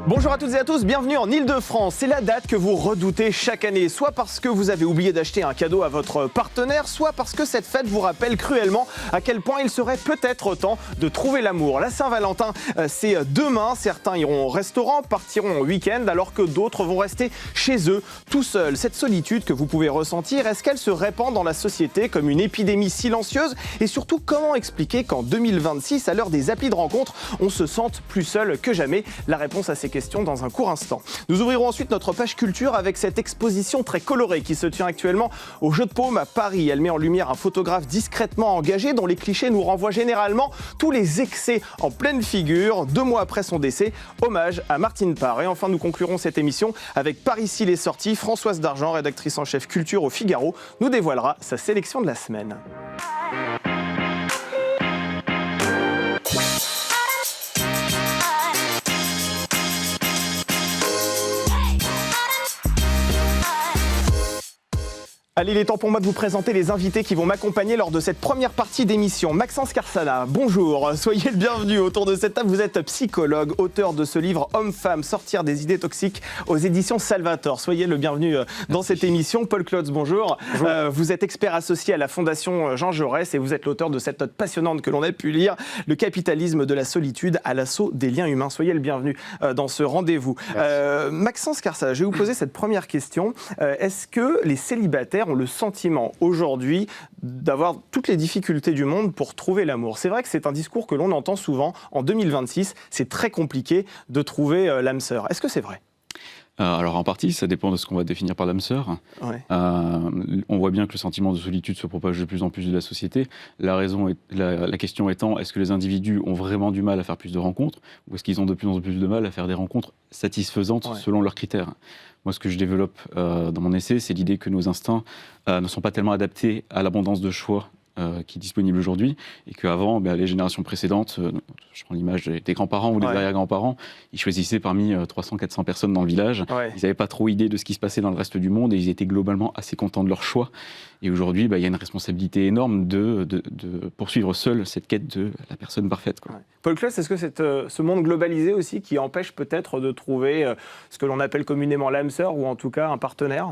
Bonjour à toutes et à tous, bienvenue en Ile-de-France. C'est la date que vous redoutez chaque année, soit parce que vous avez oublié d'acheter un cadeau à votre partenaire, soit parce que cette fête vous rappelle cruellement à quel point il serait peut-être temps de trouver l'amour. La Saint-Valentin, c'est demain. Certains iront au restaurant, partiront au week-end, alors que d'autres vont rester chez eux, tout seuls. Cette solitude que vous pouvez ressentir, est-ce qu'elle se répand dans la société comme une épidémie silencieuse? Et surtout, comment expliquer qu'en 2026, à l'heure des applis de rencontre, on se sente plus seul que jamais? La réponse à ces questions dans un court instant. Nous ouvrirons ensuite notre page culture avec cette exposition très colorée qui se tient actuellement au Jeu de Paume à Paris. Elle met en lumière un photographe discrètement engagé dont les clichés nous renvoient généralement tous les excès en pleine figure. 2 mois après son décès, hommage à Martine Parr. Et enfin, nous conclurons cette émission avec Par ici les sorties. Françoise Dargent, rédactrice en chef culture au Figaro, nous dévoilera sa sélection de la semaine. Allez, il est temps pour moi de vous présenter les invités qui vont m'accompagner lors de cette première partie d'émission. Maxence Carsana, bonjour, soyez le bienvenu. Autour de cette table, vous êtes psychologue, auteur de ce livre « Homme-Femme, sortir des idées toxiques » aux éditions Salvator. Soyez le bienvenu dans cette émission. Paul Klotz, bonjour. Bonjour. Vous êtes expert associé à la Fondation Jean Jaurès et vous êtes l'auteur de cette note passionnante que l'on a pu lire, « Le capitalisme de la solitude à l'assaut des liens humains ». Soyez le bienvenu dans ce rendez-vous. Maxence Carsana, je vais vous poser cette première question. Est-ce que les célibataires ont le sentiment aujourd'hui d'avoir toutes les difficultés du monde pour trouver l'amour? C'est vrai que c'est un discours que l'on entend souvent. En 2026, c'est très compliqué de trouver l'âme sœur. Est-ce que c'est vrai? Alors en partie, ça dépend de ce qu'on va définir par l'âme sœur. Ouais. On voit bien que le sentiment de solitude se propage de plus en plus de la société. La question étant, est-ce que les individus ont vraiment du mal à faire plus de rencontres ou est-ce qu'ils ont de plus en plus de mal à faire des rencontres satisfaisantes selon leurs critères? Moi, ce que je développe dans mon essai, c'est l'idée que nos instincts ne sont pas tellement adaptés à l'abondance de choix qui est disponible aujourd'hui, et qu'avant, les générations précédentes, je prends l'image des grands-parents ou des arrière-grands-parents, ils choisissaient parmi 300-400 personnes dans le village, ils n'avaient pas trop idée de ce qui se passait dans le reste du monde, et ils étaient globalement assez contents de leur choix. Et aujourd'hui, il y a une responsabilité énorme de poursuivre seul cette quête de la personne parfaite, quoi. Paul Klotz, est-ce que c'est ce monde globalisé aussi qui empêche peut-être de trouver ce que l'on appelle communément l'âme sœur, ou en tout cas un partenaire ?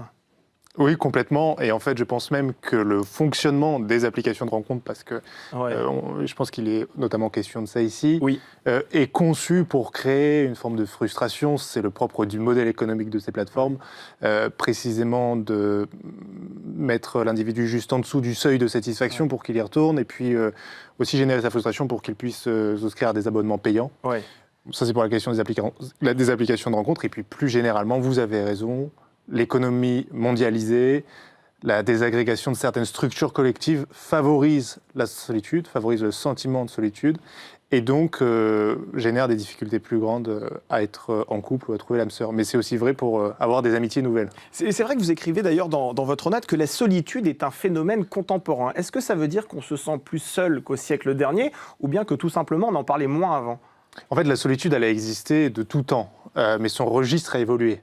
Oui, complètement. Et en fait, je pense même que le fonctionnement des applications de rencontre, parce que je pense qu'il est notamment question de ça ici, est conçu pour créer une forme de frustration. C'est le propre du modèle économique de ces plateformes, précisément de mettre l'individu juste en dessous du seuil de satisfaction pour qu'il y retourne, et puis aussi générer sa frustration pour qu'il puisse souscrire à des abonnements payants. Ça, c'est pour la question des applications de rencontre. Et puis, plus généralement, vous avez raison, l'économie mondialisée, la désagrégation de certaines structures collectives favorise la solitude, favorise le sentiment de solitude, et donc génère des difficultés plus grandes à être en couple ou à trouver l'âme sœur. Mais c'est aussi vrai pour avoir des amitiés nouvelles. C'est vrai que vous écrivez d'ailleurs dans votre note que la solitude est un phénomène contemporain. Est-ce que ça veut dire qu'on se sent plus seul qu'au siècle dernier, ou bien que tout simplement on en parlait moins avant ? En fait, la solitude, elle a existé de tout temps, mais son registre a évolué.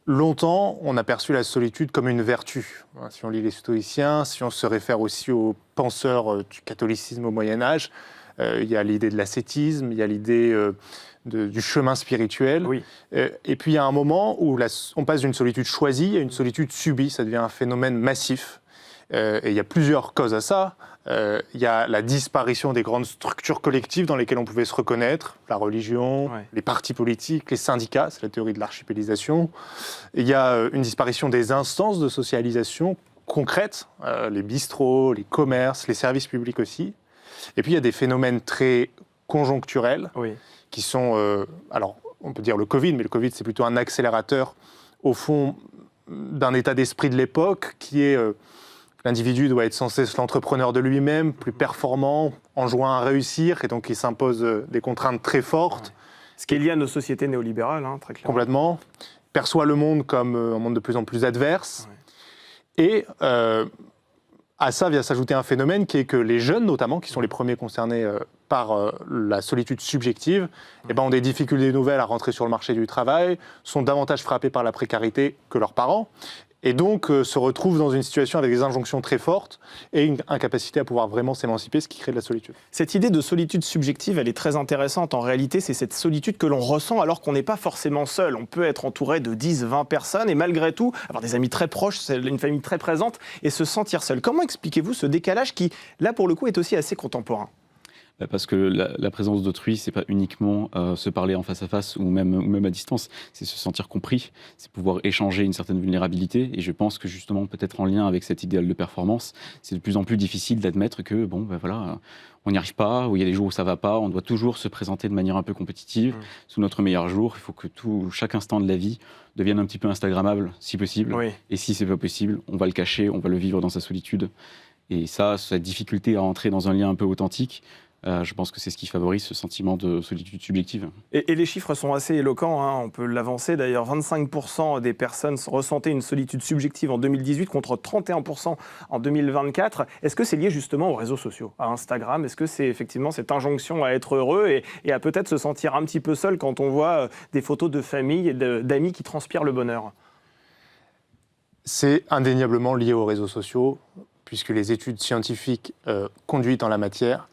Longtemps, on a perçu la solitude comme une vertu. Si on lit les stoïciens, si on se réfère aussi aux penseurs du catholicisme au Moyen-Âge, il y a l'idée de l'ascétisme, il y a l'idée du chemin spirituel. Et puis, il y a un moment où on passe d'une solitude choisie à une solitude subie. Ça devient un phénomène massif. Et il y a plusieurs causes à ça. Il y a la disparition des grandes structures collectives dans lesquelles on pouvait se reconnaître, la religion, les partis politiques, les syndicats, c'est la théorie de l'archipélisation. Il y a une disparition des instances de socialisation concrètes, les bistrots, les commerces, les services publics aussi. Et puis il y a des phénomènes très conjoncturels qui sont, alors on peut dire le Covid, mais le Covid c'est plutôt un accélérateur au fond d'un état d'esprit de l'époque qui est... L'individu doit être sans cesse l'entrepreneur de lui-même, plus performant, enjoint à réussir, et donc il s'impose des contraintes très fortes. Ce qui est lié à nos sociétés néolibérales, très clairement. Complètement. Perçoit le monde comme un monde de plus en plus adverse. Et à ça vient s'ajouter un phénomène qui est que les jeunes, notamment, qui sont les premiers concernés par la solitude subjective, ont des difficultés nouvelles à rentrer sur le marché du travail, sont davantage frappés par la précarité que leurs parents. et donc se retrouvent dans une situation avec des injonctions très fortes et une incapacité à pouvoir vraiment s'émanciper, ce qui crée de la solitude. Cette idée de solitude subjective, elle est très intéressante. En réalité, c'est cette solitude que l'on ressent alors qu'on n'est pas forcément seul. On peut être entouré de 10, 20 personnes et malgré tout avoir des amis très proches, une famille très présente et se sentir seul. Comment expliquez-vous ce décalage qui, là pour le coup, est aussi assez contemporain ? Parce que la présence d'autrui, c'est pas uniquement se parler en face à face ou même à distance, c'est se sentir compris, c'est pouvoir échanger une certaine vulnérabilité. Et je pense que justement, peut-être en lien avec cet idéal de performance, c'est de plus en plus difficile d'admettre que on n'y arrive pas, ou il y a des jours où ça va pas, on doit toujours se présenter de manière un peu compétitive, sous notre meilleur jour. Il faut que chaque instant de la vie devienne un petit peu instagrammable, si possible. Oui. Et si c'est pas possible, on va le cacher, on va le vivre dans sa solitude. Et ça, cette difficulté à entrer dans un lien un peu authentique, je pense que c'est ce qui favorise ce sentiment de solitude subjective. Et les chiffres sont assez éloquents, hein, on peut l'avancer d'ailleurs. 25% des personnes ressentaient une solitude subjective en 2018 contre 31% en 2024. Est-ce que c'est lié justement aux réseaux sociaux, à Instagram ? Est-ce que c'est effectivement cette injonction à être heureux et à peut-être se sentir un petit peu seul quand on voit des photos de famille et d'amis qui transpirent le bonheur ? C'est indéniablement lié aux réseaux sociaux, puisque les études scientifiques conduites en la matière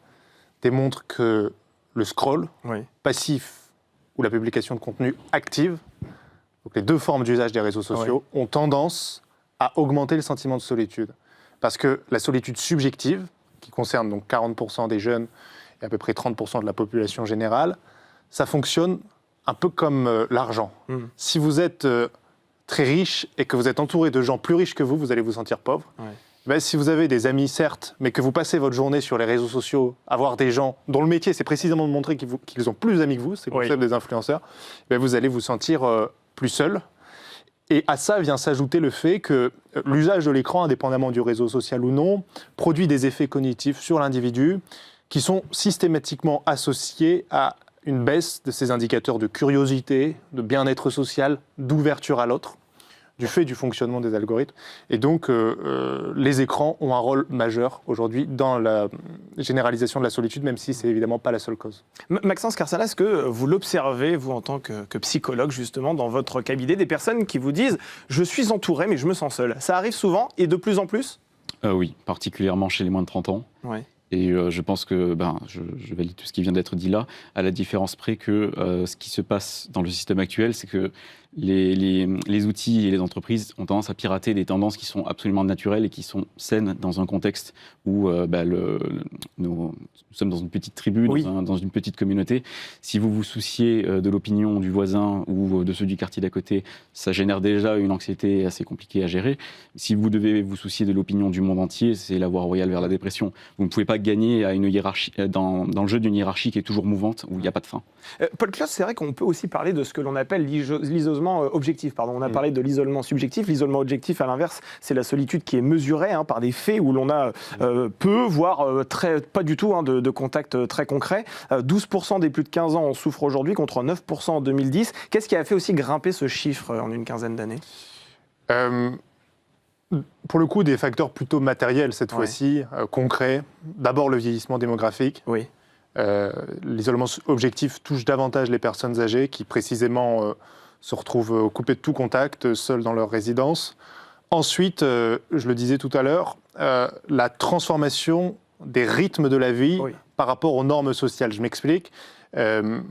démontre que le scroll passif ou la publication de contenu active, donc les deux formes d'usage des réseaux sociaux, ont tendance à augmenter le sentiment de solitude. Parce que la solitude subjective, qui concerne donc 40% des jeunes et à peu près 30% de la population générale, ça fonctionne un peu comme l'argent. Si vous êtes très riche et que vous êtes entouré de gens plus riches que vous allez vous sentir pauvre. Si vous avez des amis, certes, mais que vous passez votre journée sur les réseaux sociaux à voir des gens dont le métier, c'est précisément de montrer qu'ils ont plus d'amis que vous, c'est le concept des influenceurs, vous allez vous sentir plus seul. Et à ça vient s'ajouter le fait que l'usage de l'écran, indépendamment du réseau social ou non, produit des effets cognitifs sur l'individu qui sont systématiquement associés à une baisse de ces indicateurs de curiosité, de bien-être social, d'ouverture à l'autre, du fait du fonctionnement des algorithmes. Et donc, les écrans ont un rôle majeur aujourd'hui dans la généralisation de la solitude, même si c'est évidemment pas la seule cause. Maxence Carsalas, est-ce que vous l'observez, vous, en tant que psychologue, justement, dans votre cabinet, des personnes qui vous disent « je suis entouré, mais je me sens seul ». Ça arrive souvent et de plus en plus ? Oui, particulièrement chez les moins de 30 ans. Et je pense que, je valide tout ce qui vient d'être dit là, à la différence près que ce qui se passe dans le système actuel, c'est que les outils et les entreprises ont tendance à pirater des tendances qui sont absolument naturelles et qui sont saines dans un contexte où nous sommes dans une petite tribu, dans une petite communauté. Si vous vous souciez de l'opinion du voisin ou de ceux du quartier d'à côté, ça génère déjà une anxiété assez compliquée à gérer. Si vous devez vous soucier de l'opinion du monde entier, c'est la voie royale vers la dépression. Vous ne pouvez pas gagner à une hiérarchie, dans le jeu d'une hiérarchie qui est toujours mouvante, où il n'y a pas de fin. Paul Claus, c'est vrai qu'on peut aussi parler de ce que l'on appelle l'isolement objectif. On a parlé de l'isolement subjectif. L'isolement objectif, à l'inverse, c'est la solitude qui est mesurée par des faits où l'on a peu, voire pas du tout de contact très concret. 12% des plus de 15 ans en souffrent aujourd'hui, contre 9% en 2010. Qu'est-ce qui a fait aussi grimper ce chiffre en une quinzaine d'années ? Pour le coup, des facteurs plutôt matériels cette fois-ci, concrets. D'abord, le vieillissement démographique. L'isolement objectif touche davantage les personnes âgées qui, précisément, se retrouvent coupées de tout contact, seules dans leur résidence. Ensuite, je le disais tout à l'heure, la transformation des rythmes de la vie par rapport aux normes sociales. Je m'explique. Il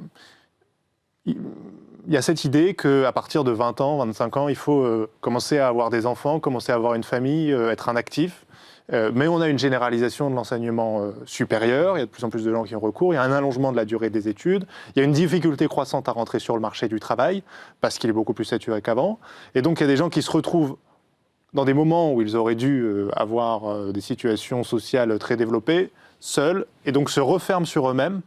y a cette idée qu'à partir de 20 ans, 25 ans, il faut commencer à avoir des enfants, commencer à avoir une famille, être un actif. Mais on a une généralisation de l'enseignement supérieur, il y a de plus en plus de gens qui ont recours, il y a un allongement de la durée des études, il y a une difficulté croissante à rentrer sur le marché du travail, parce qu'il est beaucoup plus saturé qu'avant. Et donc il y a des gens qui se retrouvent dans des moments où ils auraient dû avoir des situations sociales très développées, seuls, et donc se referment sur eux-mêmes.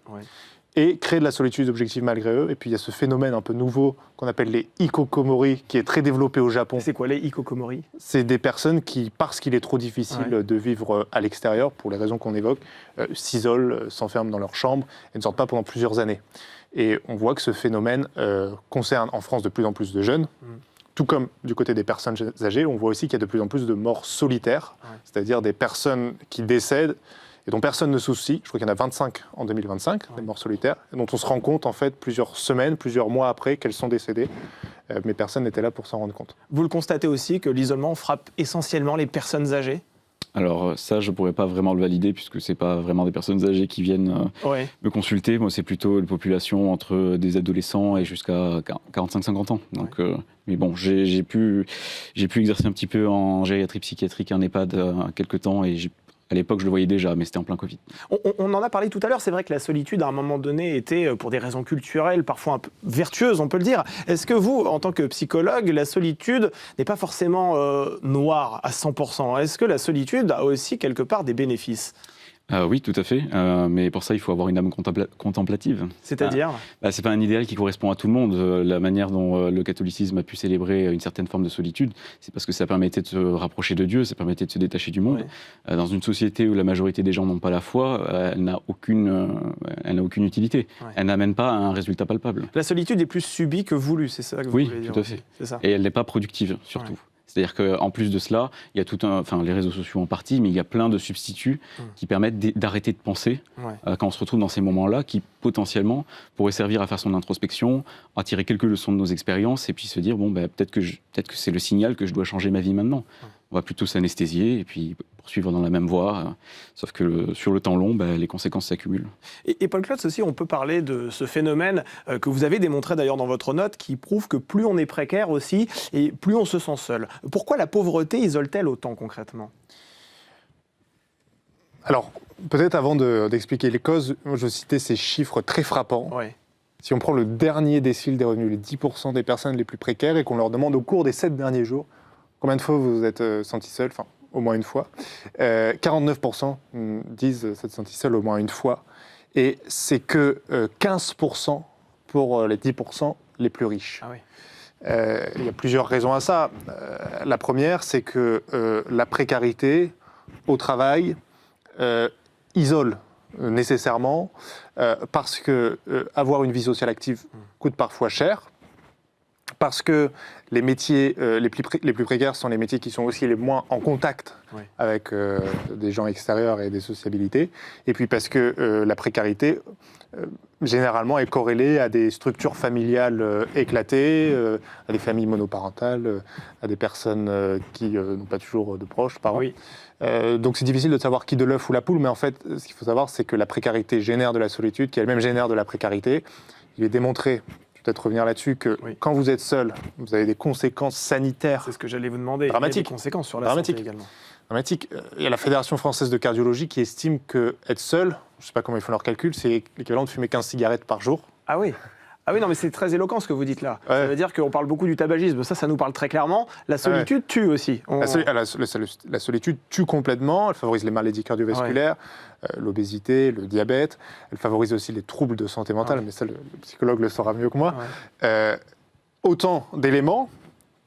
Et créer de la solitude objective malgré eux. Et puis il y a ce phénomène un peu nouveau qu'on appelle les hikikomori, qui est très développé au Japon. C'est quoi les hikikomori ? C'est des personnes qui, parce qu'il est trop difficile de vivre à l'extérieur, pour les raisons qu'on évoque, s'isolent, s'enferment dans leur chambre et ne sortent pas pendant plusieurs années. Et on voit que ce phénomène concerne en France de plus en plus de jeunes. Tout comme du côté des personnes âgées, on voit aussi qu'il y a de plus en plus de morts solitaires, c'est-à-dire des personnes qui décèdent et dont personne ne se soucie. Je crois qu'il y en a 25 en 2025, des morts solitaires, et dont on se rend compte en fait plusieurs semaines, plusieurs mois après qu'elles sont décédées. mais personne n'était là pour s'en rendre compte. Vous le constatez aussi que l'isolement frappe essentiellement les personnes âgées ? Alors ça, je ne pourrais pas vraiment le valider puisque ce n'est pas vraiment des personnes âgées qui viennent me consulter. Moi, c'est plutôt une population entre des adolescents et jusqu'à 45-50 ans. Donc, mais bon, j'ai pu exercer un petit peu en gériatrie psychiatrique, en EHPAD quelque temps et à l'époque, je le voyais déjà, mais c'était en plein Covid. On en a parlé tout à l'heure, c'est vrai que la solitude, à un moment donné, était, pour des raisons culturelles, parfois un peu vertueuses, on peut le dire. Est-ce que vous, en tant que psychologue, la solitude n'est pas forcément noire à 100% ? Est-ce que la solitude a aussi quelque part des bénéfices ? Oui, tout à fait. Mais pour ça, il faut avoir une âme contemplative. C'est-à-dire c'est pas un idéal qui correspond à tout le monde. La manière dont le catholicisme a pu célébrer une certaine forme de solitude, c'est parce que ça permettait de se rapprocher de Dieu, ça permettait de se détacher du monde. Ouais. Dans une société où la majorité des gens n'ont pas la foi, elle n'a aucune utilité. Ouais. Elle n'amène pas à un résultat palpable. La solitude est plus subie que voulue, c'est ça que vous voulez dire ? Oui, tout à fait. C'est ça. Et elle n'est pas productive, surtout. Ouais. C'est-à-dire qu'en plus de cela, il y a les réseaux sociaux en partie, mais il y a plein de substituts qui permettent d'arrêter de penser quand on se retrouve dans ces moments-là, qui potentiellement pourraient servir à faire son introspection, à tirer quelques leçons de nos expériences et puis se dire peut-être que c'est le signal que je dois changer ma vie maintenant. On va plutôt s'anesthésier et puis poursuivre dans la même voie, sauf que sur le temps long, les conséquences s'accumulent. Et Paul Klotz aussi, on peut parler de ce phénomène que vous avez démontré d'ailleurs dans votre note, qui prouve que plus on est précaire aussi, et plus on se sent seul. Pourquoi la pauvreté isole-t-elle autant concrètement ? Alors, peut-être avant d'expliquer les causes, je citais ces chiffres très frappants. Ouais. Si on prend le dernier décile des revenus, les 10% des personnes les plus précaires, et qu'on leur demande au cours des 7 derniers jours, combien de fois vous vous êtes senti seul ? Enfin, au moins une fois. 49% disent s'être senti seul au moins une fois. Et c'est que 15% pour les 10% les plus riches. Ah oui. Il y a plusieurs raisons à ça. La première, c'est que la précarité au travail isole nécessairement parce que avoir une vie sociale active coûte parfois cher. Parce que les métiers les plus précaires sont les métiers qui sont aussi les moins en contact avec des gens extérieurs et des sociabilités. Et puis parce que la précarité, généralement, est corrélée à des structures familiales éclatées, à des familles monoparentales, à des personnes qui n'ont pas toujours de proches, parents. Oui. Donc c'est difficile de savoir qui de l'œuf ou la poule, mais en fait, ce qu'il faut savoir, c'est que la précarité génère de la solitude, qui elle-même génère de la précarité. Il est démontré, peut-être revenir là-dessus, que quand vous êtes seul, vous avez des conséquences sanitaires. C'est ce que j'allais vous demander. Dramatiques. Il y a des conséquences sur la santé également. Dramatique. Il y a la Fédération française de cardiologie qui estime qu'être seul, je ne sais pas comment ils font leur calcul, c'est l'équivalent de fumer 15 cigarettes par jour. Ah oui. Ah oui, non, mais c'est très éloquent ce que vous dites là. Ouais. Ça veut dire qu'on parle beaucoup du tabagisme. Ça nous parle très clairement. La solitude tue aussi. La solitude tue complètement. Elle favorise les maladies cardiovasculaires, l'obésité, le diabète. Elle favorise aussi les troubles de santé mentale, mais ça, le psychologue le saura mieux que moi. Autant d'éléments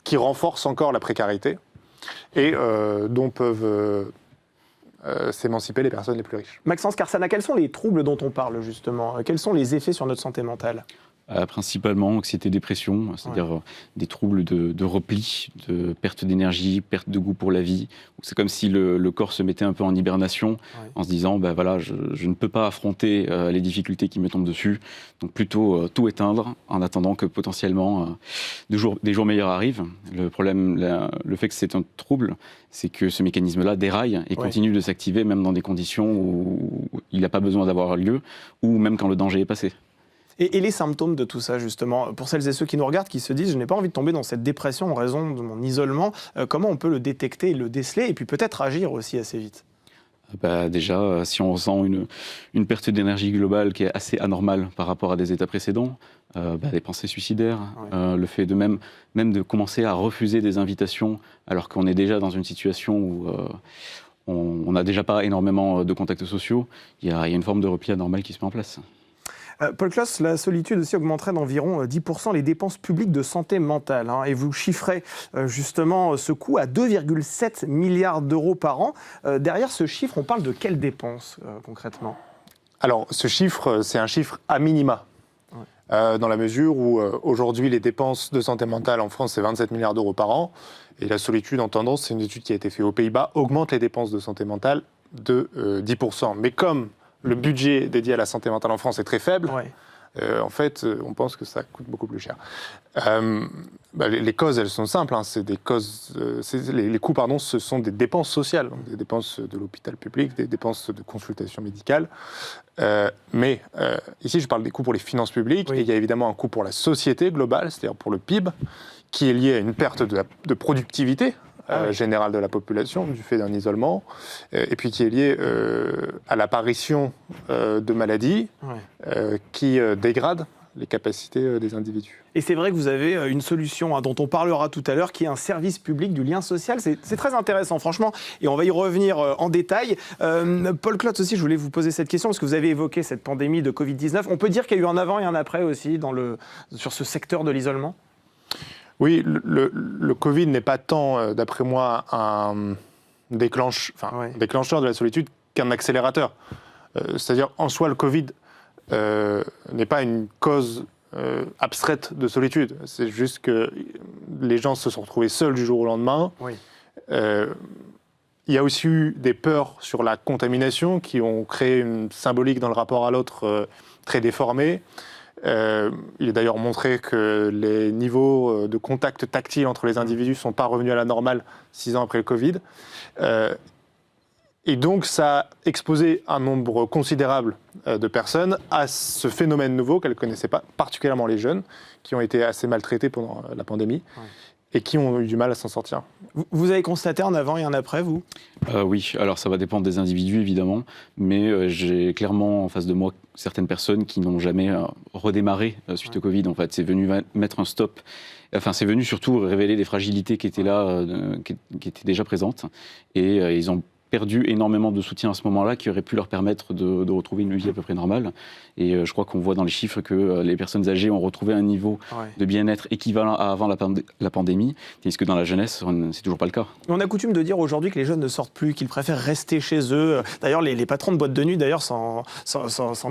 qui renforcent encore la précarité et dont peuvent s'émanciper les personnes les plus riches. Maxence Carsana, quels sont les troubles dont on parle justement ? Quels sont les effets sur notre santé mentale ? Principalement anxiété, dépression, c'est-à-dire des troubles de repli, de perte d'énergie, perte de goût pour la vie. C'est comme si le corps se mettait un peu en hibernation en se disant je ne peux pas affronter les difficultés qui me tombent dessus, donc plutôt tout éteindre en attendant que potentiellement des jours meilleurs arrivent. Le problème, le fait que c'est un trouble, c'est que ce mécanisme-là déraille et continue de s'activer même dans des conditions où il n'a pas besoin d'avoir lieu ou même quand le danger est passé. Et les symptômes de tout ça, justement, pour celles et ceux qui nous regardent, qui se disent « je n'ai pas envie de tomber dans cette dépression en raison de mon isolement », comment on peut le détecter et le déceler, et puis peut-être agir aussi assez vite ? Déjà, si on ressent une perte d'énergie globale qui est assez anormale par rapport à des états précédents, des pensées suicidaires, le fait de même de commencer à refuser des invitations alors qu'on est déjà dans une situation où on n'a déjà pas énormément de contacts sociaux, il y a une forme de repli anormal qui se met en place. Paul Klotz, la solitude aussi augmenterait d'environ 10% les dépenses publiques de santé mentale. Et vous chiffrez justement ce coût à 2,7 milliards d'euros par an. Derrière ce chiffre, on parle de quelles dépenses concrètement ? Alors, ce chiffre, c'est un chiffre à minima. Dans la mesure où aujourd'hui, les dépenses de santé mentale en France, c'est 27 milliards d'euros par an. Et la solitude, en tendance, c'est une étude qui a été faite aux Pays-Bas, augmente les dépenses de santé mentale de 10%. Mais comme le budget dédié à la santé mentale en France est très faible, En fait, on pense que ça coûte beaucoup plus cher. Les causes, elles sont simples. C'est des causes. Les coûts, ce sont des dépenses sociales, donc des dépenses de l'hôpital public, des dépenses de consultation médicale. Mais ici, je parle des coûts pour les finances publiques. Oui. Et il y a évidemment un coût pour la société globale, c'est-à-dire pour le PIB, qui est lié à une perte de productivité générale de la population du fait d'un isolement, et puis qui est lié à l'apparition de maladies qui dégradent les capacités des individus. Et c'est vrai que vous avez une solution dont on parlera tout à l'heure, qui est un service public du lien social. C'est très intéressant, franchement, et on va y revenir en détail. Paul Klotz aussi, je voulais vous poser cette question, parce que vous avez évoqué cette pandémie de Covid-19. On peut dire qu'il y a eu un avant et un après aussi sur ce secteur de l'isolement ? Oui, le Covid n'est pas tant, d'après moi, un déclencheur de la solitude qu'un accélérateur. C'est-à-dire, en soi, le Covid n'est pas une cause abstraite de solitude. C'est juste que les gens se sont retrouvés seuls du jour au lendemain. Oui. Il y a aussi eu des peurs sur la contamination qui ont créé une symbolique dans le rapport à l'autre très déformée. Il est d'ailleurs montré que les niveaux de contact tactile entre les individus ne sont pas revenus à la normale 6 ans après le Covid. Et donc, ça a exposé un nombre considérable de personnes à ce phénomène nouveau qu'elles ne connaissaient pas, particulièrement les jeunes, qui ont été assez maltraités pendant la pandémie. Et qui ont eu du mal à s'en sortir. Vous avez constaté un avant et un après, vous ? Oui, alors ça va dépendre des individus, évidemment, mais j'ai clairement en face de moi certaines personnes qui n'ont jamais redémarré suite au Covid. En fait, c'est venu mettre un stop. Enfin, c'est venu surtout révéler des fragilités qui étaient là, qui étaient déjà présentes. Et ils ont perdu énormément de soutien à ce moment-là qui aurait pu leur permettre de retrouver une vie à peu près normale. Et je crois qu'on voit dans les chiffres que les personnes âgées ont retrouvé un niveau de bien-être équivalent à avant la pandémie, tandis que dans la jeunesse, c'est toujours pas le cas. On a coutume de dire aujourd'hui que les jeunes ne sortent plus, qu'ils préfèrent rester chez eux. D'ailleurs, les patrons de boîtes de nuit s'en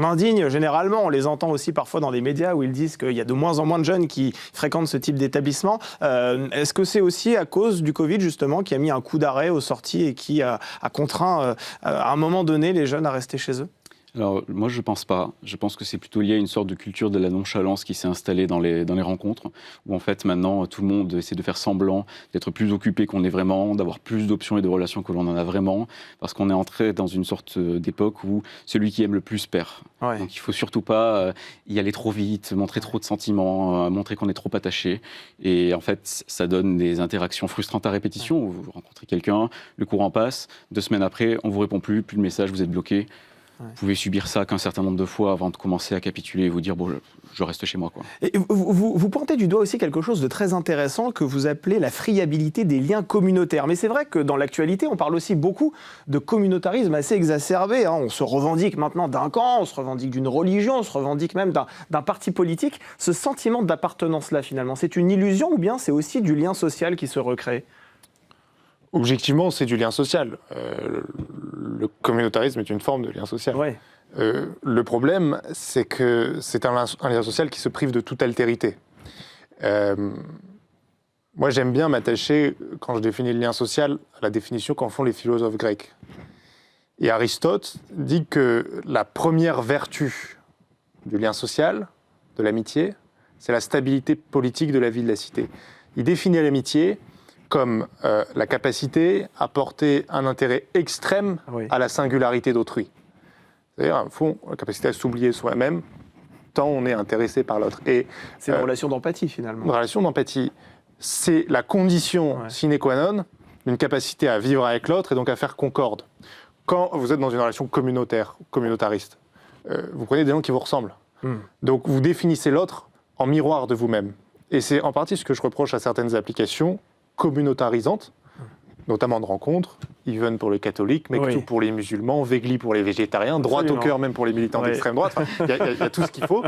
indignent généralement. On les entend aussi parfois dans les médias où ils disent qu'il y a de moins en moins de jeunes qui fréquentent ce type d'établissement. Est-ce que c'est aussi à cause du Covid, justement, qui a mis un coup d'arrêt aux sorties et qui a contraint à un moment donné les jeunes à rester chez eux ? Alors, moi, je ne pense pas. Je pense que c'est plutôt lié à une sorte de culture de la nonchalance qui s'est installée dans les rencontres, où en fait, maintenant, tout le monde essaie de faire semblant d'être plus occupé qu'on est vraiment, d'avoir plus d'options et de relations que l'on en a vraiment, parce qu'on est entré dans une sorte d'époque où celui qui aime le plus perd. Ouais. Donc, il ne faut surtout pas y aller trop vite, montrer trop de sentiments, montrer qu'on est trop attaché. Et en fait, ça donne des interactions frustrantes à répétition, où vous rencontrez quelqu'un, le courant passe, 2 semaines après, on ne vous répond plus de message, vous êtes bloqué. Vous pouvez subir ça qu'un certain nombre de fois avant de commencer à capituler et vous dire bon, je reste chez moi, quoi. Et vous pointez du doigt aussi quelque chose de très intéressant que vous appelez la friabilité des liens communautaires. Mais c'est vrai que dans l'actualité, on parle aussi beaucoup de communautarisme assez exacerbé. On se revendique maintenant d'un camp, on se revendique d'une religion, on se revendique même d'un parti politique. Ce sentiment d'appartenance-là, finalement, c'est une illusion ou bien c'est aussi du lien social qui se recrée ? Objectivement, c'est du lien social. Le communautarisme est une forme de lien social. Ouais. Le problème, c'est que c'est un lien social qui se prive de toute altérité. Moi, j'aime bien m'attacher, quand je définis le lien social, à la définition qu'en font les philosophes grecs. Et Aristote dit que la première vertu du lien social, de l'amitié, c'est la stabilité politique de la vie de la cité. Il définit l'amitié comme la capacité à porter un intérêt extrême à la singularité d'autrui. C'est-à-dire, au fond, la capacité à s'oublier soi-même, tant on est intéressé par l'autre. Et c'est une relation d'empathie, finalement. Une relation d'empathie. C'est la condition sine qua non d'une capacité à vivre avec l'autre et donc à faire concorde. Quand vous êtes dans une relation communautariste, vous prenez des gens qui vous ressemblent. Donc, vous définissez l'autre en miroir de vous-même. Et c'est en partie ce que je reproche à certaines applications communautarisantes, notamment de rencontres, Even pour les catholiques, Mektou pour les musulmans, Vegli pour les végétariens, Droite au cœur même pour les militants d'extrême droite. Il y a tout ce qu'il faut.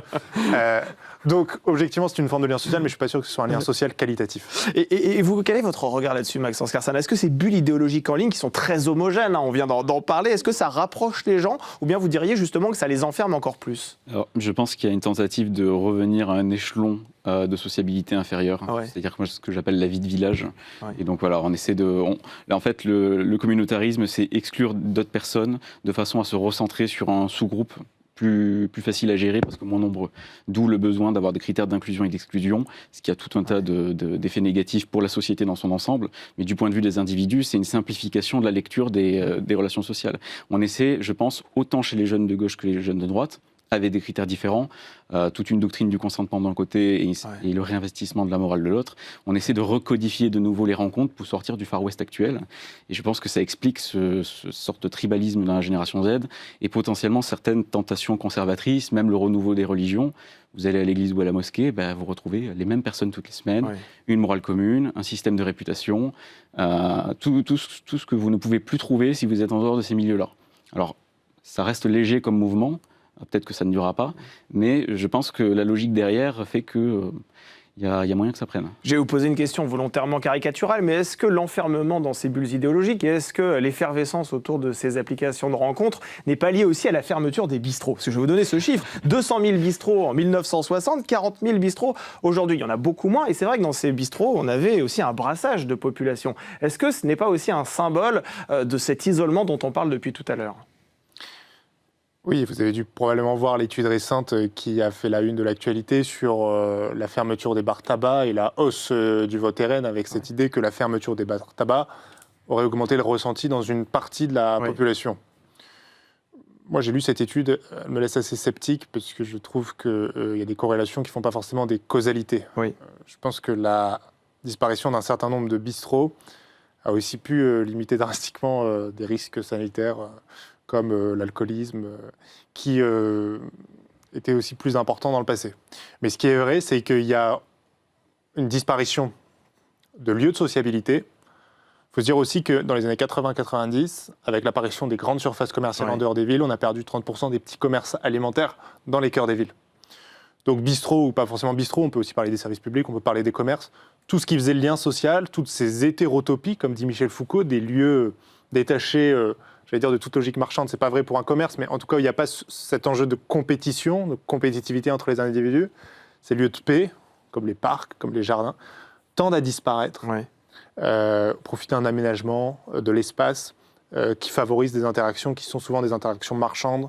Donc, objectivement, c'est une forme de lien social, mais je ne suis pas sûr que ce soit un lien social qualitatif. Et vous, quel est votre regard là-dessus, Maxence Carsana ? Est-ce que ces bulles idéologiques en ligne, qui sont très homogènes, on vient d'en parler, est-ce que ça rapproche les gens, ou bien vous diriez justement que ça les enferme encore plus ? Alors, je pense qu'il y a une tentative de revenir à un échelon de sociabilité inférieure, c'est-à-dire que moi, ce que j'appelle la vie de village. Et donc voilà, on essaie là, en fait, le communautarisme, c'est exclure d'autres personnes de façon à se recentrer sur un sous-groupe plus facile à gérer parce que moins nombreux. D'où le besoin d'avoir des critères d'inclusion et d'exclusion, ce qui a tout un tas d'effets négatifs pour la société dans son ensemble. Mais du point de vue des individus, c'est une simplification de la lecture des relations sociales. On essaie, je pense, autant chez les jeunes de gauche que les jeunes de droite, avec des critères différents, toute une doctrine du consentement d'un côté et le réinvestissement de la morale de l'autre. On essaie de recodifier de nouveau les rencontres pour sortir du Far West actuel. Et je pense que ça explique ce sorte de tribalisme dans la génération Z et potentiellement certaines tentations conservatrices, même le renouveau des religions. Vous allez à l'église ou à la mosquée, vous retrouvez les mêmes personnes toutes les semaines, une morale commune, un système de réputation, tout ce que vous ne pouvez plus trouver si vous êtes en dehors de ces milieux-là. Alors, ça reste léger comme mouvement. Peut-être que ça ne durera pas, mais je pense que la logique derrière fait qu'il y a moyen que ça prenne. Je vais vous poser une question volontairement caricaturale, mais est-ce que l'enfermement dans ces bulles idéologiques et est-ce que l'effervescence autour de ces applications de rencontres n'est pas liée aussi à la fermeture des bistrots ? Parce que je vais vous donner ce chiffre, 200 000 bistrots en 1960, 40 000 bistrots aujourd'hui. Il y en a beaucoup moins et c'est vrai que dans ces bistrots, on avait aussi un brassage de population. Est-ce que ce n'est pas aussi un symbole de cet isolement dont on parle depuis tout à l'heure ? Oui, vous avez dû probablement voir l'étude récente qui a fait la une de l'actualité sur la fermeture des bars tabac et la hausse du vote RN avec cette idée que la fermeture des bars tabac aurait augmenté le ressenti dans une partie de la population. Moi, j'ai lu cette étude, elle me laisse assez sceptique parce que je trouve qu'il y a des corrélations qui ne font pas forcément des causalités. Je pense que la disparition d'un certain nombre de bistrots a aussi pu limiter drastiquement des risques sanitaires comme l'alcoolisme, qui était aussi plus important dans le passé. Mais ce qui est vrai, c'est qu'il y a une disparition de lieux de sociabilité. Il faut se dire aussi que dans les années 80-90, avec l'apparition des grandes surfaces commerciales en dehors des villes, on a perdu 30% des petits commerces alimentaires dans les cœurs des villes. Donc bistrot ou pas forcément bistrot, on peut aussi parler des services publics, on peut parler des commerces. Tout ce qui faisait le lien social, toutes ces hétérotopies, comme dit Michel Foucault, des lieux détachés, j'allais dire de toute logique marchande, c'est pas vrai pour un commerce, mais en tout cas, il n'y a pas cet enjeu de compétition, de compétitivité entre les individus. Ces lieux de paix, comme les parcs, comme les jardins, tendent à disparaître, profiter d'un aménagement de l'espace qui favorise des interactions qui sont souvent des interactions marchandes,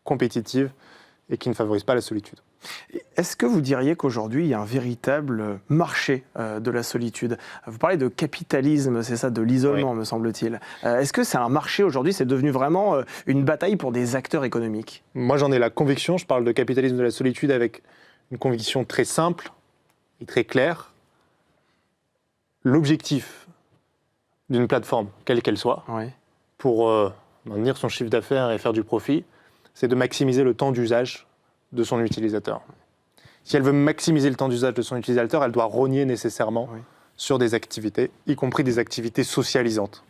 compétitives, et qui ne favorisent pas la solitude. Est-ce que vous diriez qu'aujourd'hui, il y a un véritable marché de la solitude ? Vous parlez de capitalisme, c'est ça, de l'isolement, me semble-t-il. Est-ce que c'est un marché aujourd'hui ? C'est devenu vraiment une bataille pour des acteurs économiques ? Moi, j'en ai la conviction. Je parle de capitalisme de la solitude avec une conviction très simple et très claire. L'objectif d'une plateforme, quelle qu'elle soit, pour maintenir son chiffre d'affaires et faire du profit, c'est de maximiser le temps d'usage de son utilisateur. Si elle veut maximiser le temps d'usage de son utilisateur, elle doit rogner nécessairement sur des activités, y compris des activités socialisantes.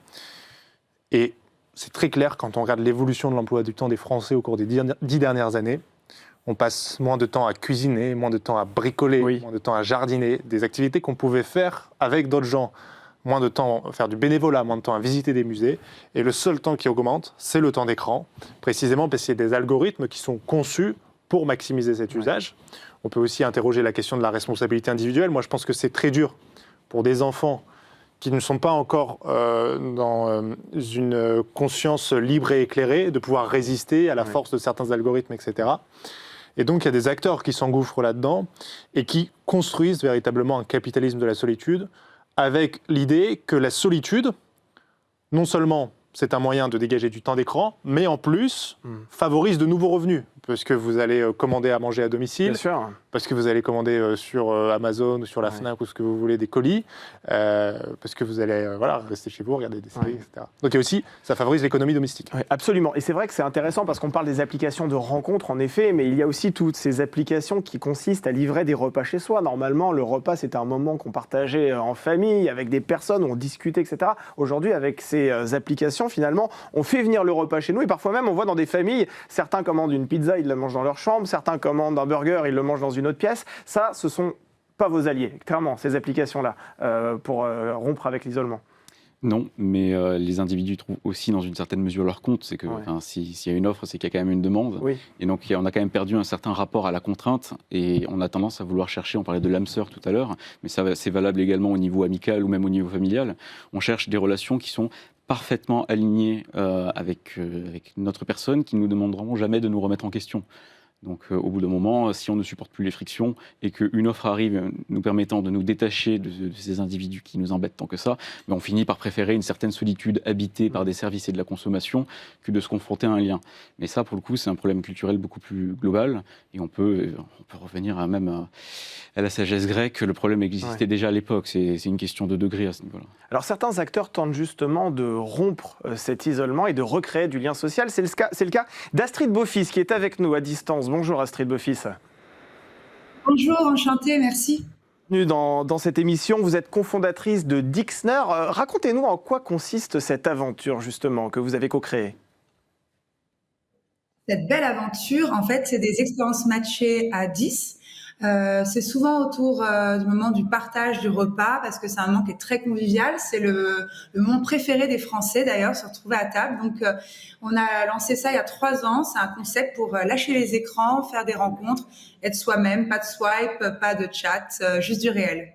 Et c'est très clair quand on regarde l'évolution de l'emploi du temps des Français au cours des 10 dernières années. On passe moins de temps à cuisiner, moins de temps à bricoler, moins de temps à jardiner, des activités qu'on pouvait faire avec d'autres gens. Moins de temps à faire du bénévolat, moins de temps à visiter des musées. Et le seul temps qui augmente, c'est le temps d'écran, précisément parce qu'il y a des algorithmes qui sont conçus pour maximiser cet usage. On peut aussi interroger la question de la responsabilité individuelle. Moi, je pense que c'est très dur pour des enfants qui ne sont pas encore dans une conscience libre et éclairée de pouvoir résister à la force de certains algorithmes, etc. Et donc, il y a des acteurs qui s'engouffrent là-dedans et qui construisent véritablement un capitalisme de la solitude avec l'idée que la solitude, non seulement c'est un moyen de dégager du temps d'écran, mais en plus favorise de nouveaux revenus. Parce que vous allez commander à manger à domicile, bien sûr, parce que vous allez commander sur Amazon ou sur la Fnac ou ce que vous voulez des colis, parce que vous allez rester chez vous, regarder des séries, etc. Donc il y a aussi, ça favorise l'économie domestique. Oui, absolument. Et c'est vrai que c'est intéressant parce qu'on parle des applications de rencontres, en effet, mais il y a aussi toutes ces applications qui consistent à livrer des repas chez soi. Normalement, le repas, c'était un moment qu'on partageait en famille, avec des personnes, on discutait, etc. Aujourd'hui, avec ces applications, finalement, on fait venir le repas chez nous et parfois même, on voit dans des familles, certains commandent une pizza, ils la mangent dans leur chambre, certains commandent un burger, ils le mangent dans une autre pièce. Ça, ce sont pas vos alliés, clairement, ces applications-là, pour rompre avec l'isolement. Non, mais les individus trouvent aussi dans une certaine mesure leur compte. C'est que s'il y a une offre, c'est qu'il y a quand même une demande. Oui. Et donc on a quand même perdu un certain rapport à la contrainte et on a tendance à vouloir chercher, on parlait de l'âme sœur tout à l'heure, mais ça c'est valable également au niveau amical ou même au niveau familial. On cherche des relations qui sont parfaitement alignés avec notre personne, qui ne nous demanderont jamais de nous remettre en question. Donc au bout d'un moment, si on ne supporte plus les frictions et qu'une offre arrive nous permettant de nous détacher de ces individus qui nous embêtent tant que ça, on finit par préférer une certaine solitude habitée par des services et de la consommation que de se confronter à un lien. Mais ça, pour le coup, c'est un problème culturel beaucoup plus global et on peut revenir à la sagesse grecque. Le problème existait déjà à l'époque, c'est une question de degré à ce niveau-là. Alors certains acteurs tentent justement de rompre cet isolement et de recréer du lien social. C'est le cas d'Astrid Beaufils qui est avec nous à distance. Bonjour Astrid Beaufils. Bonjour, enchantée, merci. Bienvenue dans cette émission. Vous êtes cofondatrice de Dixner. Racontez-nous en quoi consiste cette aventure justement que vous avez co-créée. Cette belle aventure, en fait, c'est des expériences matchées à 10. C'est souvent autour du moment du partage du repas parce que c'est un moment qui est très convivial. C'est le moment préféré des Français d'ailleurs, se retrouver à table. Donc on a lancé ça il y a 3 ans. C'est un concept pour lâcher les écrans, faire des rencontres, être soi-même, pas de swipe, pas de chat, juste du réel.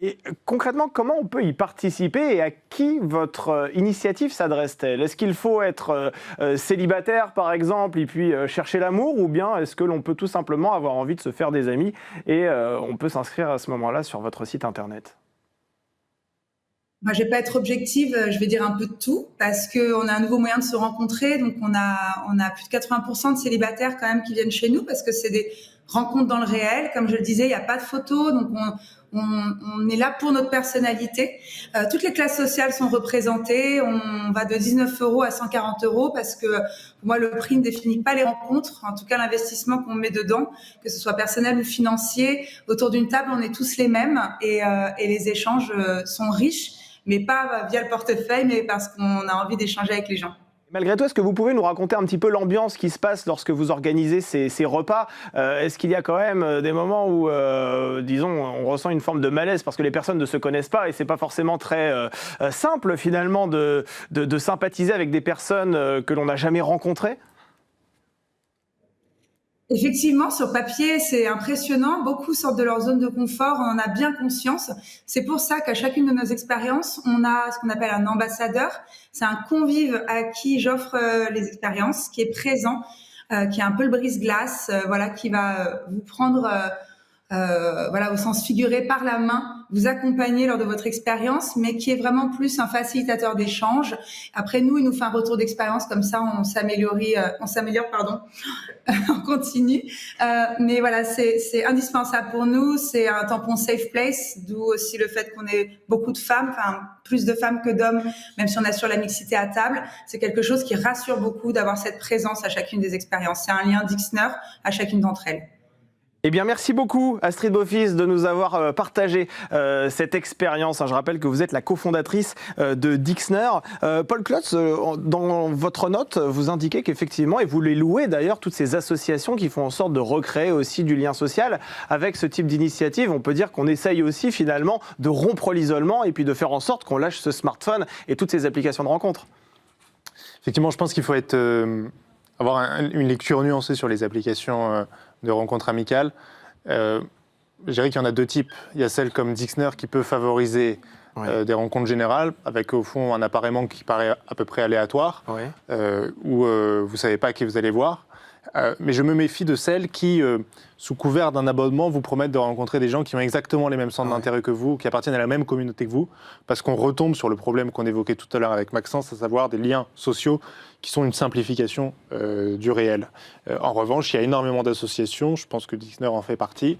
Et concrètement, comment on peut y participer et à qui votre initiative s'adresse-t-elle? Est-ce qu'il faut être célibataire, par exemple, et puis chercher l'amour, ou bien est-ce que l'on peut tout simplement avoir envie de se faire des amis et on peut s'inscrire à ce moment-là sur votre site internet? Moi, je vais pas être objective, je vais dire un peu de tout, parce qu'on a un nouveau moyen de se rencontrer. Donc, on a plus de 80% de célibataires quand même qui viennent chez nous, parce que c'est des rencontres dans le réel. Comme je le disais, il n'y a pas de photos, donc on est là pour notre personnalité. Toutes les classes sociales sont représentées. On va de 19 € à 140 € parce que pour moi, le prix ne définit pas les rencontres, en tout cas l'investissement qu'on met dedans, que ce soit personnel ou financier. Autour d'une table, on est tous les mêmes et les échanges sont riches, mais pas via le portefeuille, mais parce qu'on a envie d'échanger avec les gens. Malgré tout, est-ce que vous pouvez nous raconter un petit peu l'ambiance qui se passe lorsque vous organisez ces repas? Est-ce qu'il y a quand même des moments où, disons, on ressent une forme de malaise parce que les personnes ne se connaissent pas et c'est pas forcément très simple finalement de sympathiser avec des personnes que l'on n'a jamais rencontrées? Effectivement, sur papier, c'est impressionnant. Beaucoup sortent de leur zone de confort, on en a bien conscience. C'est pour ça qu'à chacune de nos expériences, on a ce qu'on appelle un ambassadeur. C'est un convive à qui j'offre les expériences, qui est présent, qui est un peu le brise-glace, qui va vous prendre au sens figuré par la main, vous accompagner lors de votre expérience, mais qui est vraiment plus un facilitateur d'échange. Après, nous, il nous fait un retour d'expérience, comme ça, on s'améliore, on continue. Mais voilà, c'est indispensable pour nous, c'est un tampon safe place, d'où aussi le fait qu'on ait beaucoup de femmes, enfin, plus de femmes que d'hommes, même si on assure la mixité à table. C'est quelque chose qui rassure beaucoup d'avoir cette présence à chacune des expériences. C'est un lien Dixner à chacune d'entre elles. Eh bien, merci beaucoup, Astrid Beaufils, de nous avoir partagé cette expérience. Je rappelle que vous êtes la cofondatrice de Dixner. Paul Klotz, dans votre note, vous indiquez qu'effectivement, et vous les louez d'ailleurs, toutes ces associations qui font en sorte de recréer aussi du lien social. Avec ce type d'initiative, on peut dire qu'on essaye aussi finalement de rompre l'isolement et puis de faire en sorte qu'on lâche ce smartphone et toutes ces applications de rencontres. Effectivement, je pense qu'il faut avoir une lecture nuancée sur les applications de rencontres amicales. Je dirais qu'il y en a 2 types. Il y a celle comme Dixner qui peut favoriser des rencontres générales, avec au fond un appareillement qui paraît à peu près aléatoire, où vous ne savez pas qui vous allez voir. Mais je me méfie de celles qui, sous couvert d'un abonnement, vous promettent de rencontrer des gens qui ont exactement les mêmes centres d'intérêt que vous, qui appartiennent à la même communauté que vous, parce qu'on retombe sur le problème qu'on évoquait tout à l'heure avec Maxence, à savoir des liens sociaux qui sont une simplification du réel. En revanche, il y a énormément d'associations, je pense que Dixner en fait partie,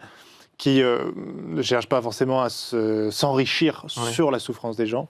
qui ne cherchent pas forcément à s'enrichir sur la souffrance des gens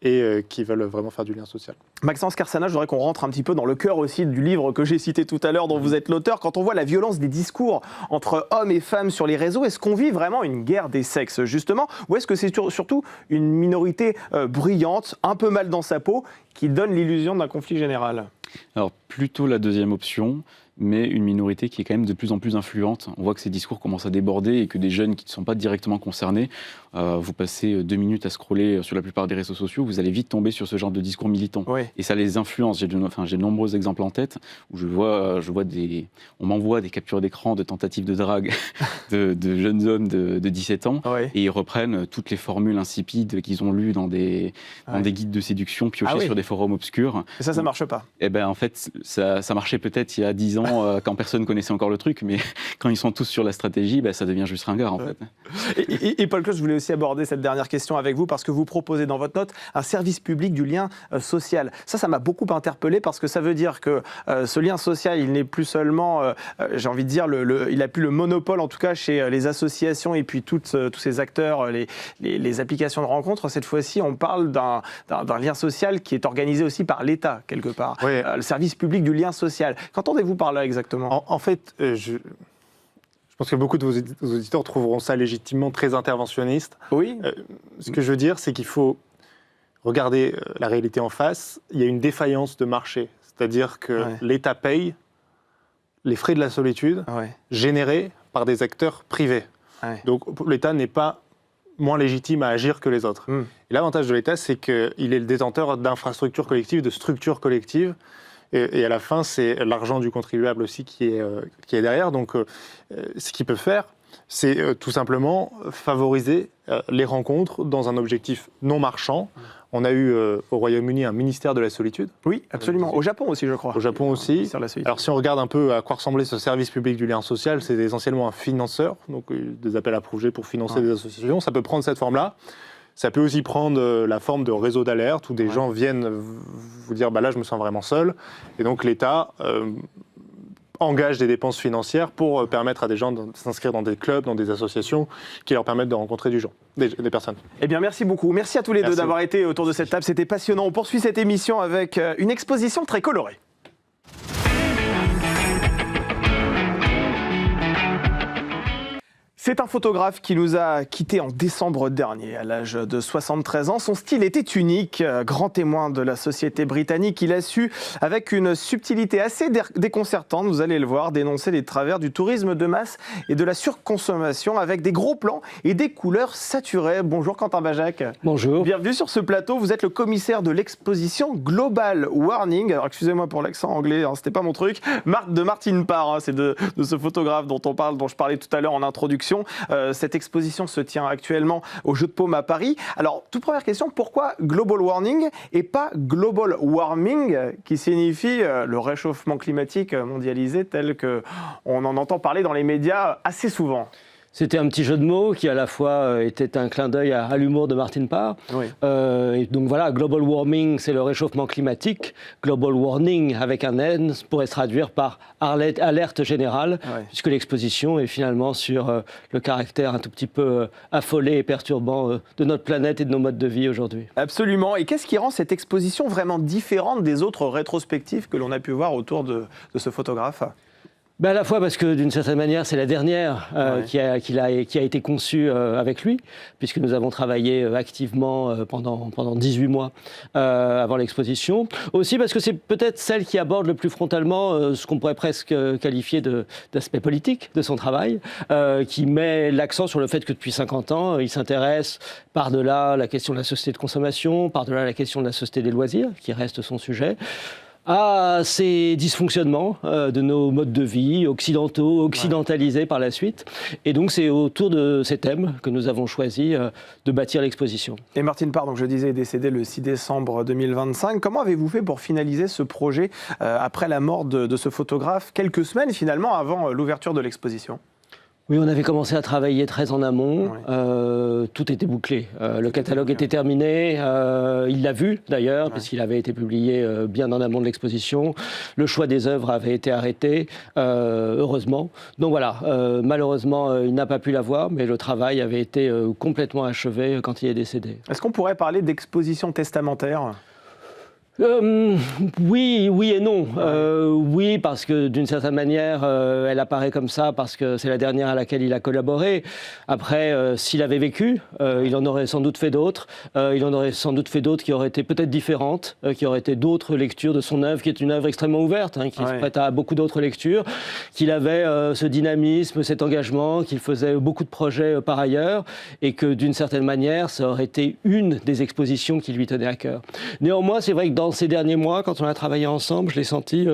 et qui veulent vraiment faire du lien social. Maxence Carsana, je voudrais qu'on rentre un petit peu dans le cœur aussi du livre que j'ai cité tout à l'heure, dont vous êtes l'auteur. Quand on voit la violence des discours entre hommes et femmes sur les réseaux, est-ce qu'on vit vraiment une guerre des sexes, justement? Ou est-ce que c'est surtout une minorité bruyante, un peu mal dans sa peau, qui donne l'illusion d'un conflit général? Alors, plutôt la deuxième option, mais une minorité qui est quand même de plus en plus influente. On voit que ces discours commencent à déborder et que des jeunes qui ne sont pas directement concernés, vous passez 2 minutes à scroller sur la plupart des réseaux sociaux, vous allez vite tomber sur ce genre de discours militant. Oui. Et ça les influence. J'ai de nombreux exemples en tête où on m'envoie des captures d'écran de tentatives de drague de jeunes hommes de 17 ans, et ils reprennent toutes les formules insipides qu'ils ont lues dans des guides de séduction piochés sur des forums obscurs. Et ça marche pas. Eh ben, en fait, ça marchait peut-être il y a 10 ans quand personne connaissait encore le truc, mais quand ils sont tous sur la stratégie, ça devient juste ringard en fait. Et Paul Cloche, je voulais aussi aborder cette dernière question avec vous parce que vous proposez dans votre note un service public du lien social. Ça m'a beaucoup interpellé parce que ça veut dire que ce lien social, il n'est plus seulement, j'ai envie de dire, il n'a plus le monopole en tout cas chez les associations et puis tous ces acteurs, les applications de rencontres. Cette fois-ci, on parle d'un lien social qui est organisé aussi par l'État quelque part. Oui. Le service public du lien social. Qu'entendez-vous par là exactement ? En fait, je pense que beaucoup de vos auditeurs trouveront ça légitimement très interventionniste. Oui. Ce que je veux dire, c'est qu'il faut regarder la réalité en face. Il y a une défaillance de marché. C'est-à-dire que l'État paye les frais de la solitude générés par des acteurs privés. Donc l'État n'est pas moins légitime à agir que les autres. Et l'avantage de l'État, c'est qu'il est le détenteur d'infrastructures collectives, de structures collectives. Et à la fin, c'est l'argent du contribuable aussi qui est derrière. Donc, ce qu'il peut faire, c'est tout simplement favoriser les rencontres dans un objectif non marchand. On a eu au Royaume-Uni un ministère de la solitude. Oui, absolument. Au Japon aussi, je crois. Au Japon aussi. Alors, si on regarde un peu à quoi ressemblait ce service public du lien social, c'est essentiellement un financeur, donc des appels à projets pour financer des associations. Ça peut prendre cette forme-là. Ça peut aussi prendre la forme de réseau d'alerte où des gens viennent vous dire là je me sens vraiment seul, et donc l'État engage des dépenses financières pour permettre à des gens de s'inscrire dans des clubs, dans des associations qui leur permettent de rencontrer des personnes. Eh bien merci beaucoup, merci à tous les deux d'avoir été autour de cette table, c'était passionnant. On poursuit cette émission avec une exposition très colorée. C'est un photographe qui nous a quittés en décembre dernier, à l'âge de 73 ans. Son style était unique, grand témoin de la société britannique. Il a su, avec une subtilité assez déconcertante, vous allez le voir, dénoncer les travers du tourisme de masse et de la surconsommation, avec des gros plans et des couleurs saturées. Bonjour Quentin Bajac. Bonjour. Bienvenue sur ce plateau. Vous êtes le commissaire de l'exposition Global Warning. Alors excusez-moi pour l'accent anglais, c'était pas mon truc. De Martin Parr, c'est de ce photographe dont je parlais tout à l'heure en introduction. Cette exposition se tient actuellement au Jeu de Paume à Paris. Alors, toute première question, pourquoi Global Warning et pas Global Warming, qui signifie le réchauffement climatique mondialisé tel qu'on en entend parler dans les médias assez souvent ? C'était un petit jeu de mots qui à la fois était un clin d'œil à l'humour de Martin Parr. Oui. Et donc voilà, global warming, c'est le réchauffement climatique. Global warning avec un N pourrait se traduire par alerte générale, puisque l'exposition est finalement sur le caractère un tout petit peu affolé et perturbant de notre planète et de nos modes de vie aujourd'hui. Absolument. Et qu'est-ce qui rend cette exposition vraiment différente des autres rétrospectives que l'on a pu voir autour de ce photographe ? À la fois parce que d'une certaine manière c'est la dernière qui a été conçue avec lui, puisque nous avons travaillé activement pendant 18 mois avant l'exposition. Aussi parce que c'est peut-être celle qui aborde le plus frontalement ce qu'on pourrait presque qualifier d'aspect politique de son travail, qui met l'accent sur le fait que depuis 50 ans il s'intéresse par-delà la question de la société de consommation, par-delà la question de la société des loisirs, qui reste son sujet, à ces dysfonctionnements de nos modes de vie occidentalisés par la suite. Et donc c'est autour de ces thèmes que nous avons choisi de bâtir l'exposition. Et Martin Parr, donc je disais, est décédé le 6 décembre 2025. Comment avez-vous fait pour finaliser ce projet après la mort de ce photographe, quelques semaines finalement avant l'ouverture de l'exposition ? Oui, on avait commencé à travailler très en amont, tout était bouclé. Le catalogue était terminé, il l'a vu d'ailleurs, puisqu'il avait été publié bien en amont de l'exposition. Le choix des œuvres avait été arrêté, heureusement. Donc voilà, malheureusement, il n'a pas pu la voir, mais le travail avait été complètement achevé quand il est décédé. Est-ce qu'on pourrait parler d'exposition testamentaire ? Oui et non. Oui, parce que d'une certaine manière, elle apparaît comme ça parce que c'est la dernière à laquelle il a collaboré. Après, s'il avait vécu, il en aurait sans doute fait d'autres. Il en aurait sans doute fait d'autres qui auraient été peut-être différentes, qui auraient été d'autres lectures de son œuvre, qui est une œuvre extrêmement ouverte, qui se prête à beaucoup d'autres lectures, qu'il avait ce dynamisme, cet engagement, qu'il faisait beaucoup de projets par ailleurs, et que d'une certaine manière, ça aurait été une des expositions qui lui tenait à cœur. Néanmoins, c'est vrai que dans ces derniers mois, quand on a travaillé ensemble, je l'ai senti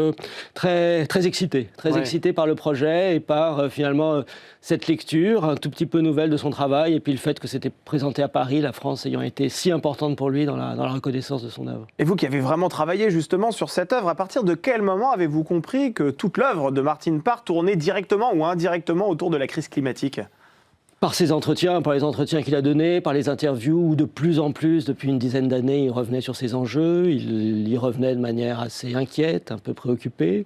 très excité. Excité par le projet et par finalement cette lecture, un tout petit peu nouvelle de son travail, et puis le fait que c'était présenté à Paris, la France ayant été si importante pour lui dans la reconnaissance de son œuvre. Et vous qui avez vraiment travaillé justement sur cette œuvre, à partir de quel moment avez-vous compris que toute l'œuvre de Martin Parr tournait directement ou indirectement autour de la crise climatique ? Par ses entretiens, par les entretiens qu'il a donnés, par les interviews, où de plus en plus, depuis une dizaine d'années, il revenait sur ces enjeux, il y revenait de manière assez inquiète, un peu préoccupée,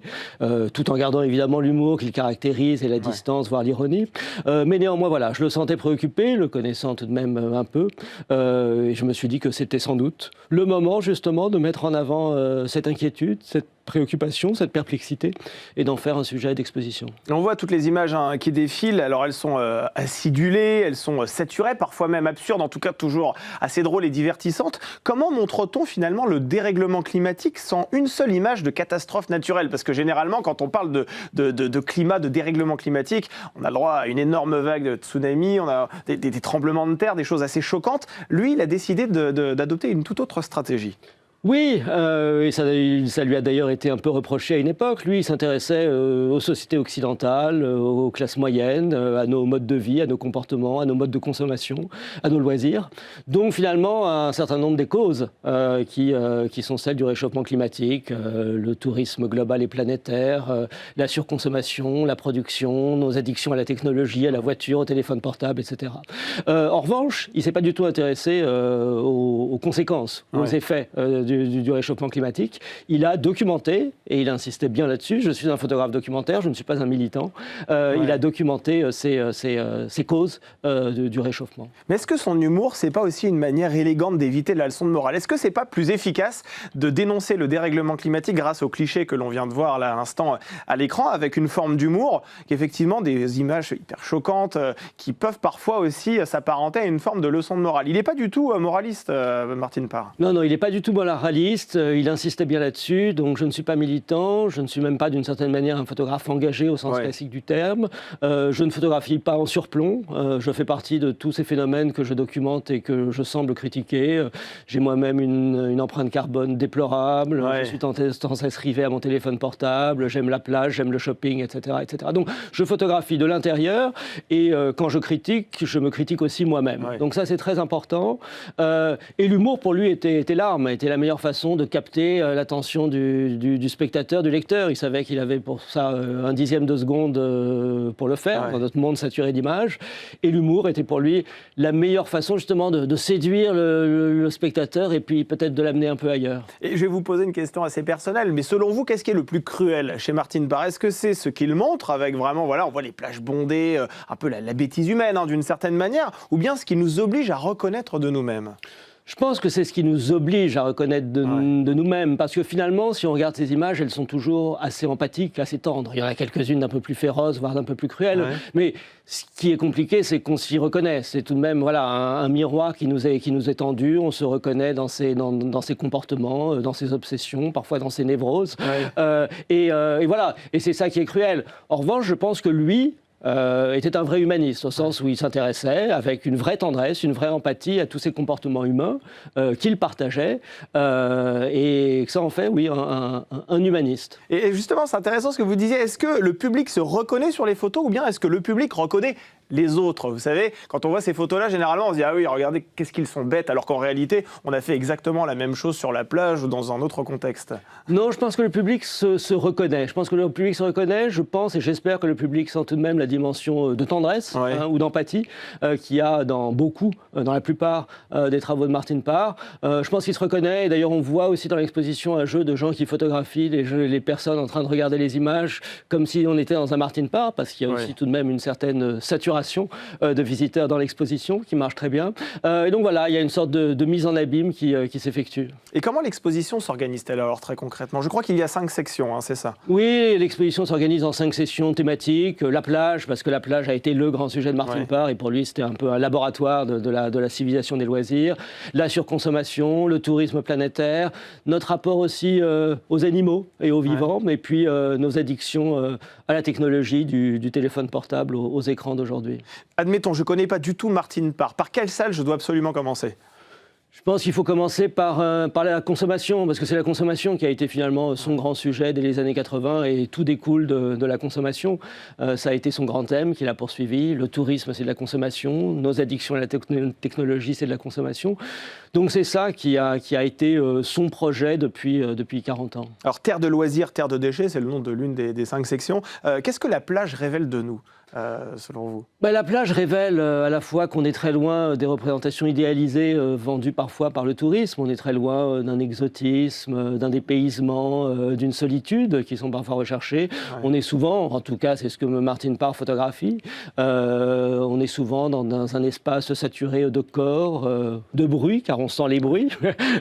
tout en gardant évidemment l'humour qu'il caractérise et la distance, voire l'ironie. Mais néanmoins, voilà, je le sentais préoccupé, le connaissant tout de même un peu, et je me suis dit que c'était sans doute le moment justement de mettre en avant cette inquiétude, cette préoccupation, cette perplexité, et d'en faire un sujet d'exposition. On voit toutes les images qui défilent, alors elles sont acidulées, elles sont saturées, parfois même absurdes, en tout cas toujours assez drôles et divertissantes. Comment montre-t-on finalement le dérèglement climatique sans une seule image de catastrophe naturelle ? Parce que généralement, quand on parle de climat, de dérèglement climatique, on a le droit à une énorme vague de tsunami, on a des tremblements de terre, des choses assez choquantes. Lui, il a décidé d'adopter une toute autre stratégie. Oui, et ça lui a d'ailleurs été un peu reproché à une époque. Lui, il s'intéressait aux sociétés occidentales, aux classes moyennes, à nos modes de vie, à nos comportements, à nos modes de consommation, à nos loisirs. Donc finalement, un certain nombre des causes qui sont celles du réchauffement climatique, le tourisme global et planétaire, la surconsommation, la production, nos addictions à la technologie, à la voiture, au téléphone portable, etc. En revanche, il ne s'est pas du tout intéressé aux conséquences, aux effets du réchauffement climatique. Il a documenté, et il insistait bien là-dessus, je suis un photographe documentaire, je ne suis pas un militant, il a documenté ces causes du réchauffement. Mais est-ce que son humour, c'est pas aussi une manière élégante d'éviter la leçon de morale ? Est-ce que c'est pas plus efficace de dénoncer le dérèglement climatique grâce aux clichés que l'on vient de voir là à l'instant à l'écran, avec une forme d'humour, qu'effectivement des images hyper choquantes, qui peuvent parfois aussi s'apparenter à une forme de leçon de morale ? Il n'est pas du tout moraliste, Martin Parr. Non, il n'est pas du tout moraliste. Il insistait bien là-dessus, donc je ne suis pas militant, je ne suis même pas d'une certaine manière un photographe engagé au sens classique du terme, je ne photographie pas en surplomb, je fais partie de tous ces phénomènes que je documente et que je semble critiquer. J'ai moi-même une empreinte carbone déplorable, je suis sans cesse rivé à mon téléphone portable, j'aime la plage, j'aime le shopping, etc. Donc je photographie de l'intérieur et quand je critique, je me critique aussi moi-même. Donc ça c'est très important. Et l'humour pour lui était l'arme, était la meilleure façon de capter l'attention du spectateur, du lecteur. Il savait qu'il avait pour ça un dixième de seconde pour le faire, dans notre monde saturé d'images. Et l'humour était pour lui la meilleure façon justement de séduire le spectateur et puis peut-être de l'amener un peu ailleurs. Et je vais vous poser une question assez personnelle, mais selon vous, qu'est-ce qui est le plus cruel chez Martin Parr ? Est-ce que c'est ce qu'il montre avec vraiment, on voit les plages bondées, un peu la bêtise humaine d'une certaine manière, ou bien ce qui nous oblige à reconnaître de nous-mêmes ? Je pense que c'est ce qui nous oblige à reconnaître de nous-mêmes, parce que finalement, si on regarde ces images, elles sont toujours assez empathiques, assez tendres. Il y en a quelques-unes d'un peu plus féroces, voire d'un peu plus cruelles, mais ce qui est compliqué, c'est qu'on s'y reconnaît. C'est tout de même un miroir qui nous est tendu, on se reconnaît dans ses comportements, dans ses obsessions, parfois dans ses névroses, et voilà, et c'est ça qui est cruel. En revanche, je pense que lui était un vrai humaniste, au sens où il s'intéressait avec une vraie tendresse, une vraie empathie à tous ces comportements humains qu'il partageait, et que ça en fait, un humaniste. Et justement, c'est intéressant ce que vous disiez. Est-ce que le public se reconnaît sur les photos, ou bien est-ce que le public reconnaît les autres? Vous savez, quand on voit ces photos-là, généralement, on se dit « Ah oui, regardez, qu'est-ce qu'ils sont bêtes », alors qu'en réalité, on a fait exactement la même chose sur la plage ou dans un autre contexte. Non, je pense que le public se reconnaît. Je pense que le public se reconnaît, je pense et j'espère que le public sent tout de même la dimension de tendresse ou d'empathie qu'il y a dans la plupart des travaux de Martin Parr. Je pense qu'il se reconnaît, et d'ailleurs on voit aussi dans l'exposition un jeu de gens qui photographient les personnes en train de regarder les images comme si on était dans un Martin Parr, parce qu'il y a aussi tout de même une certaine saturation amélioration de visiteurs dans l'exposition qui marche très bien. Et donc voilà, il y a une sorte de mise en abîme qui s'effectue. Et comment l'exposition s'organise-t-elle alors très concrètement? Je crois qu'il y a 5 sections, hein, c'est ça? Oui, l'exposition s'organise en 5 sessions thématiques. La plage, parce que la plage a été le grand sujet de Martin Parr, et pour lui c'était un peu un laboratoire de la civilisation des loisirs. La surconsommation, le tourisme planétaire, notre rapport aussi aux animaux et aux vivants, et puis nos addictions à la technologie du téléphone portable aux écrans d'aujourd'hui. Admettons, je ne connais pas du tout Martin Parr. Par quelle salle je dois absolument commencer? Je pense qu'il faut commencer par la consommation, parce que c'est la consommation qui a été finalement son grand sujet dès les années 80, et tout découle de la consommation. Ça a été son grand thème qu'il a poursuivi. Le tourisme, c'est de la consommation. Nos addictions à la technologie, c'est de la consommation. Donc c'est ça qui a été son projet depuis 40 ans. Alors, terre de loisirs, terre de déchets, c'est le nom de l'une des 5 sections. Qu'est-ce que la plage révèle de nous, selon vous? La plage révèle à la fois qu'on est très loin des représentations idéalisées vendues parfois par le tourisme. On est très loin d'un exotisme, d'un dépaysement, d'une solitude qui sont parfois recherchées. On est souvent, en tout cas c'est ce que Martin Parr photographie, on est souvent dans un espace saturé de corps, de bruit, car on sent les bruits,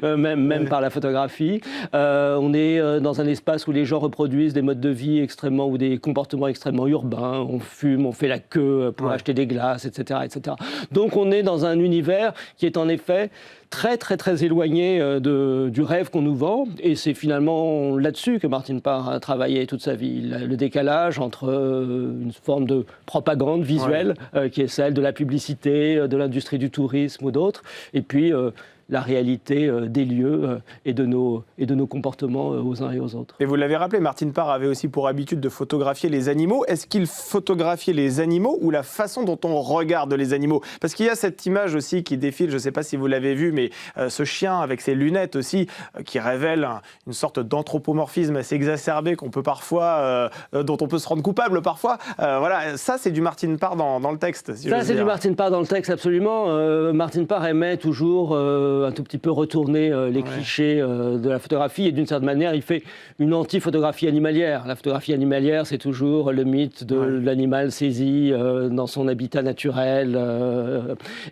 même par la photographie. On est dans un espace où les gens reproduisent des modes de vie extrêmement, ou des comportements extrêmement urbains. On fume, on fait la queue pour acheter des glaces, etc., etc. Donc on est dans un univers qui est en effet très, très, très éloigné du rêve qu'on nous vend. Et c'est finalement là-dessus que Martin Parr a travaillé toute sa vie. Le décalage entre une forme de propagande visuelle, qui est celle de la publicité, de l'industrie du tourisme ou d'autres, et puis la réalité des lieux et de nos comportements aux uns et aux autres. Et vous l'avez rappelé, Martin Parr avait aussi pour habitude de photographier les animaux. Est-ce qu'il photographiait les animaux ou la façon dont on regarde les animaux? Parce qu'il y a cette image aussi qui défile, je ne sais pas si vous l'avez vu, mais ce chien avec ses lunettes aussi, qui révèle une sorte d'anthropomorphisme assez exacerbé qu'on peut parfois, dont on peut se rendre coupable parfois. Voilà, ça c'est du Martin Parr dans le texte. Si ça c'est du Martin Parr dans le texte, absolument. Martin Parr aimait toujours un tout petit peu retourner les clichés de la photographie, et d'une certaine manière, il fait une anti-photographie animalière. La photographie animalière, c'est toujours le mythe de l'animal saisi dans son habitat naturel.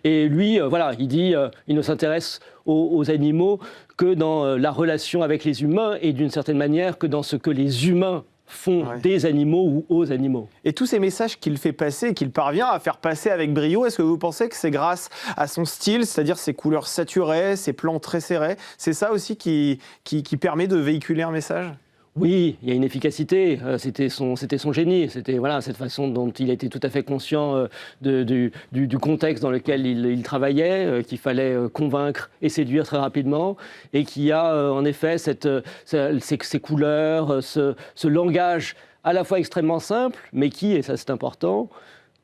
Et lui, il dit, il ne s'intéresse aux animaux que dans la relation avec les humains, et d'une certaine manière que dans ce que les humains font des animaux ou aux animaux. Et tous ces messages qu'il fait passer, qu'il parvient à faire passer avec brio, est-ce que vous pensez que c'est grâce à son style, c'est-à-dire ses couleurs saturées, ses plans très serrés? C'est ça aussi qui permet de véhiculer un message? Oui, il y a une efficacité, c'était son génie, c'était cette façon dont il était tout à fait conscient du contexte dans lequel il travaillait, qu'il fallait convaincre et séduire très rapidement, et qui a en effet ces couleurs, ce langage à la fois extrêmement simple, mais qui, et ça c'est important,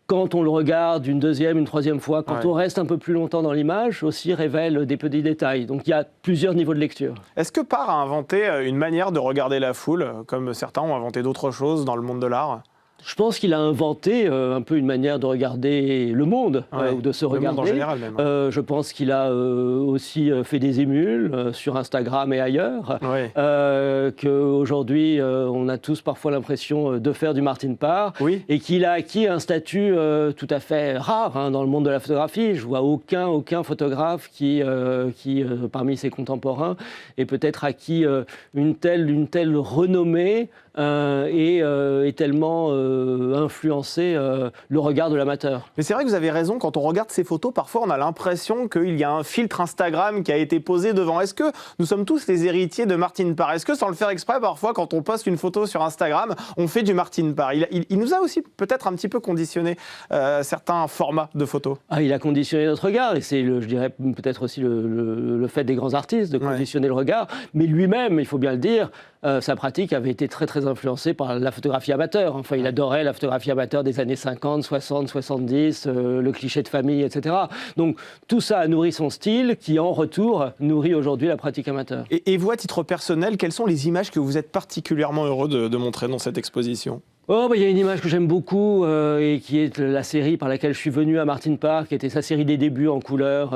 quand on le regarde une deuxième, une troisième fois, quand on reste un peu plus longtemps dans l'image, aussi révèle des petits détails. Donc il y a plusieurs niveaux de lecture. Est-ce que Parr a inventé une manière de regarder la foule, comme certains ont inventé d'autres choses dans le monde de l'art? Je pense qu'il a inventé un peu une manière de regarder le monde, ou de se regarder. Le monde en général même. Je pense qu'il a aussi fait des émules sur Instagram et ailleurs, qu'aujourd'hui on a tous parfois l'impression de faire du Martin Parr, et qu'il a acquis un statut tout à fait rare dans le monde de la photographie. Je vois aucun photographe qui parmi ses contemporains, ait peut-être acquis une telle renommée et tellement influencer le regard de l'amateur. Mais c'est vrai que vous avez raison, quand on regarde ces photos, parfois on a l'impression qu'il y a un filtre Instagram qui a été posé devant. Est-ce que nous sommes tous les héritiers de Martin Parr? Est-ce que sans le faire exprès, parfois quand on poste une photo sur Instagram, on fait du Martin Parr? Il nous a aussi peut-être un petit peu conditionné certains formats de photos. Il a conditionné notre regard, et c'est, je dirais, peut-être aussi le fait des grands artistes de conditionner le regard, mais lui-même, il faut bien le dire, sa pratique avait été très très influencée par la photographie amateur. Enfin, il adorait la photographie amateur des années 50, 60, 70, le cliché de famille, etc. Donc tout ça a nourri son style, qui en retour nourrit aujourd'hui la pratique amateur. Et vous, à titre personnel, quelles sont les images que vous êtes particulièrement heureux de montrer dans cette exposition ? Il y a une image que j'aime beaucoup et qui est la série par laquelle je suis venu à Martin Parr, qui était sa série des débuts en couleur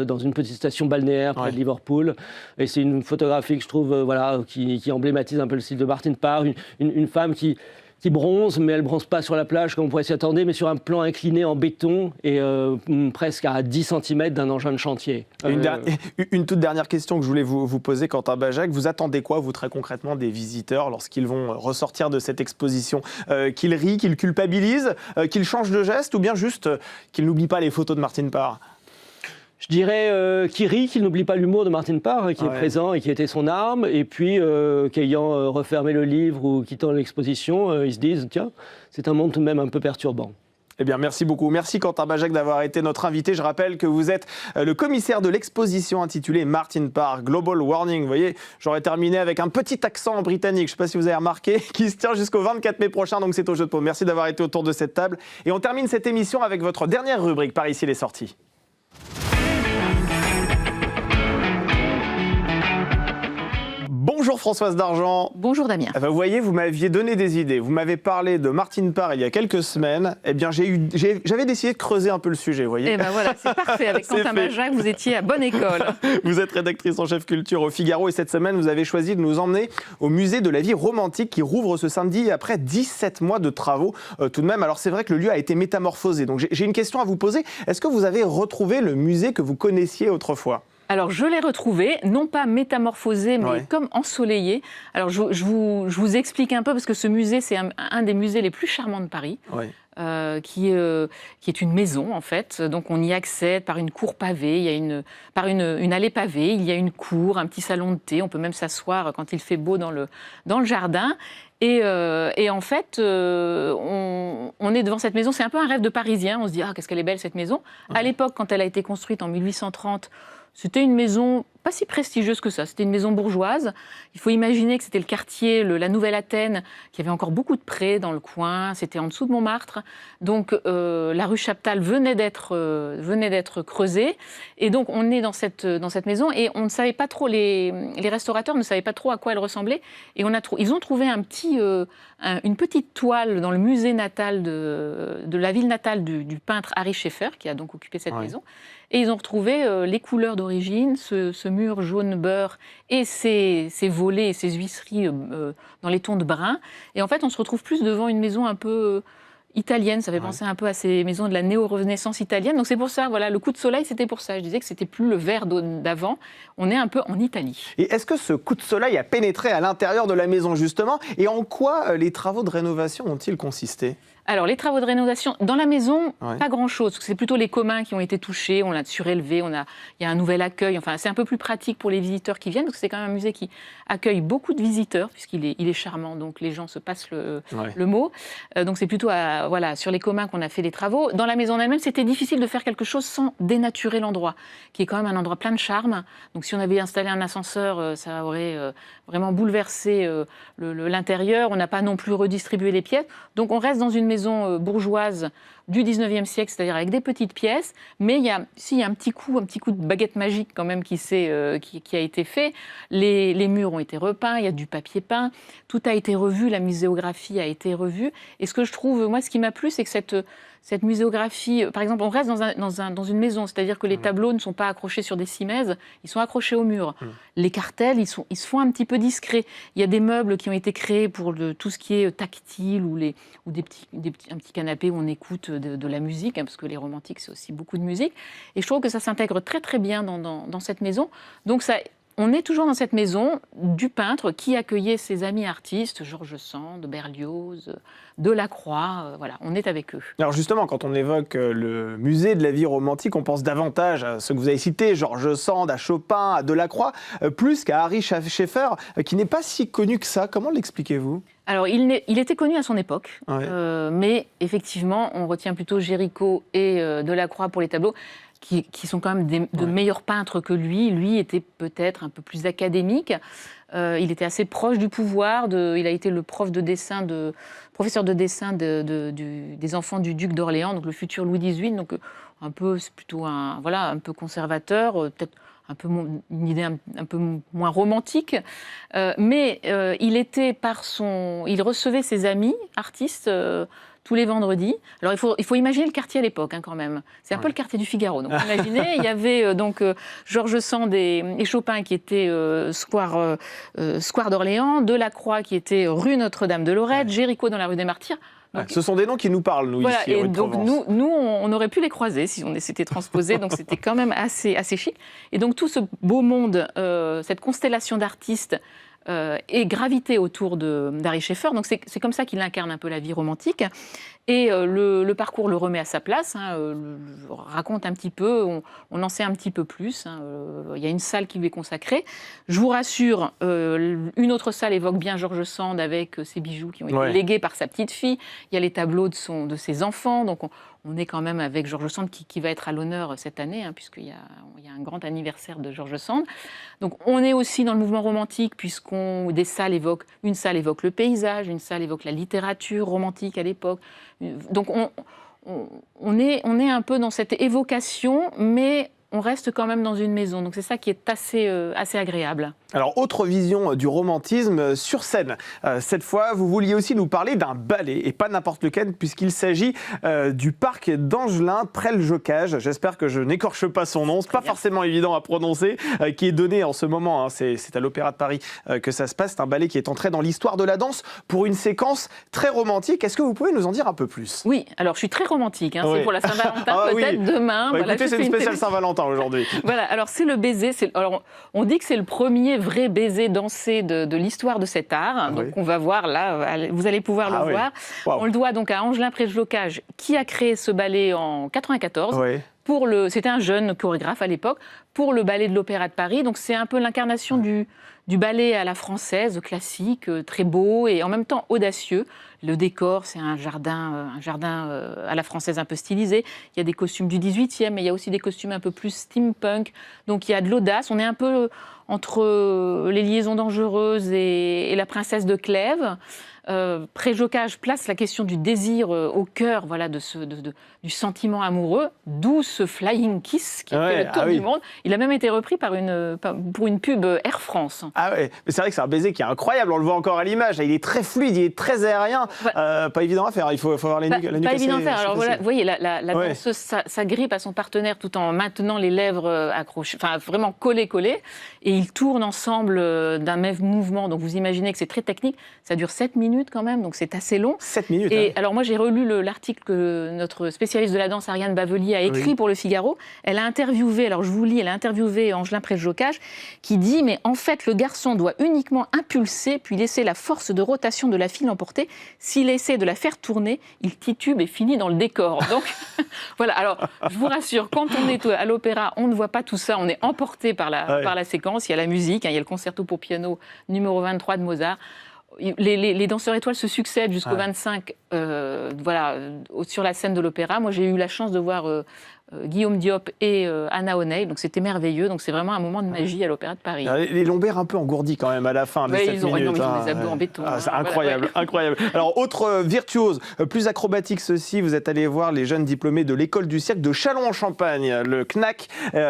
dans une petite station balnéaire près de Liverpool. Et c'est une photographie que je trouve qui emblématise un peu le style de Martin Parr, une femme qui qui bronze, mais elle ne bronze pas sur la plage comme on pourrait s'y attendre, mais sur un plan incliné en béton et presque à 10 cm d'un engin de chantier. Une toute dernière question que je voulais vous poser, Quentin Bajac. Vous attendez quoi, vous, très concrètement, des visiteurs lorsqu'ils vont ressortir de cette exposition ? Qu'ils rient, qu'ils culpabilisent, qu'ils changent de geste ou bien juste qu'ils n'oublient pas les photos de Martine Parr ? Je dirais qu'il rit, qu'il n'oublie pas l'humour de Martine Parr, qui est présent et qui était son arme, et puis qu'ayant refermé le livre ou quittant l'exposition, ils se disent « Tiens, c'est un monde tout de même un peu perturbant ». Eh bien, merci beaucoup. Merci Quentin Bajac d'avoir été notre invité. Je rappelle que vous êtes le commissaire de l'exposition intitulée Martine Parr, Global Warning. Vous voyez, j'aurais terminé avec un petit accent britannique, je ne sais pas si vous avez remarqué, qui se tient jusqu'au 24 mai prochain, donc c'est au Jeu de Paume. Merci d'avoir été autour de cette table. Et on termine cette émission avec votre dernière rubrique, Par ici les sorties. Bonjour Françoise Dargent. Bonjour Damien. Vous voyez, vous m'aviez donné des idées. Vous m'avez parlé de Martine Parr il y a quelques semaines. Eh bien, j'avais décidé de creuser un peu le sujet, vous voyez. Eh bien voilà, c'est parfait. Avec Quentin Bajac, vous étiez à bonne école. Vous êtes rédactrice en chef culture au Figaro et cette semaine, vous avez choisi de nous emmener au musée de la vie romantique qui rouvre ce samedi après 17 mois de travaux tout de même. Alors c'est vrai que le lieu a été métamorphosé. Donc j'ai une question à vous poser. Est-ce que vous avez retrouvé le musée que vous connaissiez autrefois ? Alors, je l'ai retrouvé, non pas métamorphosé, mais comme ensoleillé. Alors, je vous explique un peu, parce que ce musée, c'est un des musées les plus charmants de Paris, qui est une maison, en fait. Donc, on y accède par une cour pavée, il y a par une allée pavée, il y a une cour, un petit salon de thé, on peut même s'asseoir quand il fait beau dans le jardin. Et en fait, on est devant cette maison, c'est un peu un rêve de Parisien, on se dit « Ah, qu'est-ce qu'elle est belle cette maison !» À l'époque, quand elle a été construite en 1830, c'était une maison pas si prestigieuse que ça, c'était une maison bourgeoise. Il faut imaginer que c'était le quartier, la Nouvelle Athènes, qui avait encore beaucoup de prés dans le coin, c'était en dessous de Montmartre. Donc la rue Chaptal venait d'être creusée. Et donc on est dans cette maison et on ne savait pas trop, les restaurateurs ne savaient pas trop à quoi elle ressemblait. Et ils ont trouvé une petite toile dans le musée natal de la ville natale du peintre Ary Scheffer, qui a donc occupé cette maison. Et ils ont retrouvé les couleurs d'origine, ce mur jaune beurre et ces volets et ces huisseries dans les tons de brun. Et en fait, on se retrouve plus devant une maison un peu italienne. Ça fait penser un peu à ces maisons de la néo-renaissance italienne. Donc c'est pour ça, voilà, le coup de soleil, c'était pour ça. Je disais que c'était plus le vert d'avant. On est un peu en Italie. Et est-ce que ce coup de soleil a pénétré à l'intérieur de la maison, justement ? Et en quoi les travaux de rénovation ont-ils consisté ? Alors, les travaux de rénovation, dans la maison, pas grand-chose. C'est plutôt les communs qui ont été touchés, on l'a surélevé, il y a un nouvel accueil. Enfin, c'est un peu plus pratique pour les visiteurs qui viennent, parce que c'est quand même un musée qui accueille beaucoup de visiteurs, puisqu'il est charmant, donc les gens se passent le mot. Donc, c'est plutôt sur les communs qu'on a fait les travaux. Dans la maison en elle-même, c'était difficile de faire quelque chose sans dénaturer l'endroit, qui est quand même un endroit plein de charme. Donc, si on avait installé un ascenseur, ça aurait vraiment bouleversé l'intérieur. On n'a pas non plus redistribué les pièces. Donc, on reste dans une maison bourgeoise du 19e siècle, c'est-à-dire avec des petites pièces, mais il y a un petit coup de baguette magique quand même qui a été fait. Les murs ont été repeints, il y a du papier peint, tout a été revu, la muséographie a été revue. Et ce que je trouve, moi, ce qui m'a plu, c'est que cette muséographie, par exemple, on reste dans une maison, c'est-à-dire que les tableaux ne sont pas accrochés sur des simèses, ils sont accrochés au mur. Les cartels, ils se font un petit peu discrets. Il y a des meubles qui ont été créés pour tout ce qui est tactile ou un petit canapé où on écoute de la musique, parce que les romantiques, c'est aussi beaucoup de musique. Et je trouve que ça s'intègre très très bien dans cette maison. Donc on est toujours dans cette maison du peintre qui accueillait ses amis artistes, Georges Sand, Berlioz, Delacroix, voilà, on est avec eux. Alors justement, quand on évoque le musée de la vie romantique, on pense davantage à ceux que vous avez cités, Georges Sand, à Chopin, à Delacroix, plus qu'à Ary Scheffer, qui n'est pas si connu que ça. Comment l'expliquez-vous ? Alors, il était connu à son époque, mais effectivement, on retient plutôt Géricault et Delacroix pour les tableaux, qui sont quand même de meilleurs peintres que lui. Lui était peut-être un peu plus académique. Il était assez proche du pouvoir. Il a été le professeur de dessin des enfants du duc d'Orléans, donc le futur Louis XVIII. Donc c'est plutôt un peu conservateur, peut-être une idée un peu moins romantique, mais il recevait ses amis artistes tous les vendredis. Alors il faut imaginer le quartier à l'époque quand même. C'est un peu le quartier du Figaro. Donc imaginez, il y avait Georges Sand et Chopin qui étaient square d'Orléans, Delacroix qui était rue Notre-Dame-de-Lorette, Géricault dans la rue des Martyrs. Donc, ce sont des noms qui nous parlent, nous, voilà, ici. Et donc, nous, on aurait pu les croiser si on s'était transposé, donc c'était quand même assez chic. Et donc, tout ce beau monde, cette constellation d'artistes, est gravité autour d'Ary Scheffer. Donc, c'est comme ça qu'il incarne un peu la vie romantique. Et le parcours le remet à sa place, raconte un petit peu, on en sait un petit peu plus. Il y a une salle qui lui est consacrée. Je vous rassure, une autre salle évoque bien Georges Sand avec ses bijoux qui ont été légués par sa petite fille. Il y a les tableaux de ses enfants. Donc on est quand même avec Georges Sand qui va être à l'honneur cette année, puisqu'il y a un grand anniversaire de Georges Sand. Donc on est aussi dans le mouvement romantique, une salle évoque le paysage, une salle évoque la littérature romantique à l'époque. Donc on est un peu dans cette évocation, mais on reste quand même dans une maison. Donc c'est ça qui est assez agréable. Alors, autre vision du romantisme sur scène. Cette fois, vous vouliez aussi nous parler d'un ballet, et pas n'importe lequel, puisqu'il s'agit du parc d'Angelin, Près-le-Jocage. J'espère que je n'écorche pas son nom, c'est pas forcément évident à prononcer, qui est donné en ce moment, c'est à l'Opéra de Paris que ça se passe. C'est un ballet qui est entré dans l'histoire de la danse pour une séquence très romantique. Est-ce que vous pouvez nous en dire un peu plus ? Oui, alors je suis très romantique, c'est pour la Saint-Valentin, peut-être demain. Écoutez, c'est une spéciale Saint-Valentin aujourd'hui. Voilà, alors c'est le baiser, alors on dit que c'est le premier vrai baiser dansé de l'histoire de cet art. Donc on va voir là, vous allez pouvoir le voir. Wow. On le doit donc à Angelin Près-le-Jocage qui a créé ce ballet en 94. C'était un jeune chorégraphe à l'époque pour le ballet de l'Opéra de Paris. Donc c'est un peu l'incarnation du ballet à la française, classique, très beau et en même temps audacieux. Le décor, c'est un jardin à la française un peu stylisé. Il y a des costumes du 18e, mais il y a aussi des costumes un peu plus steampunk. Donc il y a de l'audace. On est un peu entre les liaisons dangereuses et la princesse de Clèves. Près-Jocage place la question du désir au cœur du sentiment amoureux, d'où ce flying kiss qui fait le tour du monde. Il a même été repris pour une pub Air France. Ah ouais, mais c'est vrai que c'est un baiser qui est incroyable, on le voit encore à l'image, il est très fluide, il est très aérien, pas évident à faire, il faut avoir la nuque pas évident à faire, alors voilà, vous voyez, la danseuse s'agrippe à son partenaire tout en maintenant les lèvres accrochées, enfin vraiment collées, et ils tournent ensemble d'un même mouvement, donc vous imaginez que c'est très technique, ça dure 7 minutes quand même, donc c'est assez long. 7 minutes. Et alors moi j'ai relu l'article que notre spécialiste de la danse Ariane Bavelier a écrit pour le Figaro. Elle a interviewé, alors je vous lis, Angelin Près-le-Jocage qui dit mais en fait le garçon doit uniquement impulser puis laisser la force de rotation de la file l'emporter. S'il essaie de la faire tourner, il titube et finit dans le décor. Donc voilà, alors je vous rassure, quand on est à l'opéra, on ne voit pas tout ça, on est emporté par la séquence, il y a la musique, il y a le concerto pour piano numéro 23 de Mozart. Les danseurs étoiles se succèdent jusqu'au 25 sur la scène de l'opéra. Moi, j'ai eu la chance de voir Guillaume Diop et Anna O'Neil, donc c'était merveilleux. Donc c'est vraiment un moment de magie à l'Opéra de Paris. Les lombaires un peu engourdis quand même à la fin de cette minute. Ils ont des abdos en béton. C'est incroyable, incroyable. Alors autre virtuose, plus acrobatique ceci, vous êtes allé voir les jeunes diplômés de l'école du cirque de Châlons-en-Champagne, le CNAC.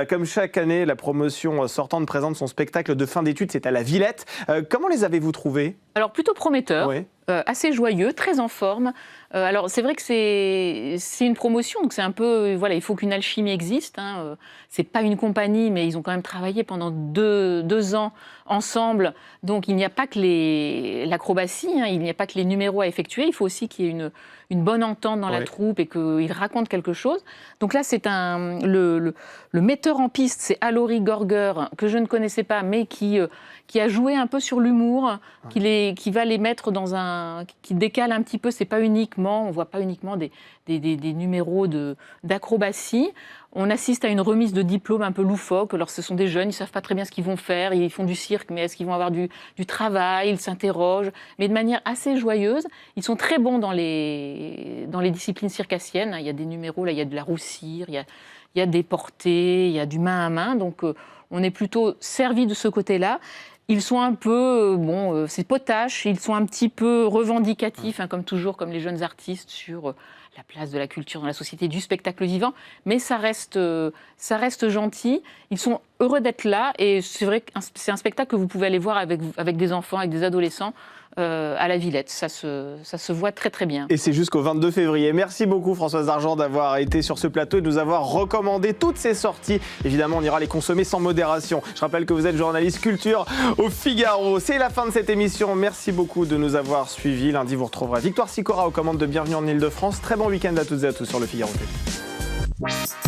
Comme chaque année, la promotion sortante présente son spectacle de fin d'études, c'est à la Villette. Comment les avez-vous trouvés ? Alors plutôt prometteur. Assez joyeux, très en forme. Alors c'est vrai que c'est une promotion, donc c'est un peu il faut qu'une alchimie existe. C'est pas une compagnie, mais ils ont quand même travaillé pendant deux ans ensemble. Donc il n'y a pas que l'acrobatie, il n'y a pas que les numéros à effectuer. Il faut aussi qu'il y ait une bonne entente dans la troupe et qu'ils racontent quelque chose. Donc là c'est le metteur en piste, c'est Alori Gorger que je ne connaissais pas, mais qui a joué un peu sur l'humour, qui va les mettre qui décale un petit peu. C'est pas uniquement, on voit pas uniquement des numéros d'acrobatie. On assiste à une remise de diplôme un peu loufoque. Alors ce sont des jeunes, ils savent pas très bien ce qu'ils vont faire, ils font du cirque, mais est-ce qu'ils vont avoir du travail? Ils s'interrogent, mais de manière assez joyeuse. Ils sont très bons dans les disciplines circassiennes. Il y a des numéros, là il y a de la roussire, il y a des portées, il y a du main à main. Donc on est plutôt servi de ce côté-là. Ils sont un peu, c'est potache, ils sont un petit peu revendicatifs, comme toujours, comme les jeunes artistes, sur la place de la culture dans la société, du spectacle vivant, mais ça reste gentil. Ils sont heureux d'être là et c'est vrai que c'est un spectacle que vous pouvez aller voir avec des enfants, avec des adolescents à la Villette. Ça se voit très très bien. Et c'est jusqu'au 22 février. Merci beaucoup Françoise Dargent d'avoir été sur ce plateau et de nous avoir recommandé toutes ces sorties. Évidemment, on ira les consommer sans modération. Je rappelle que vous êtes journaliste culture au Figaro. C'est la fin de cette émission. Merci beaucoup de nous avoir suivis. Lundi, vous retrouverez Victoire Sicora aux commandes de Bienvenue en Ile-de-France. Très bon week-end à toutes et à tous sur le Figaro TV.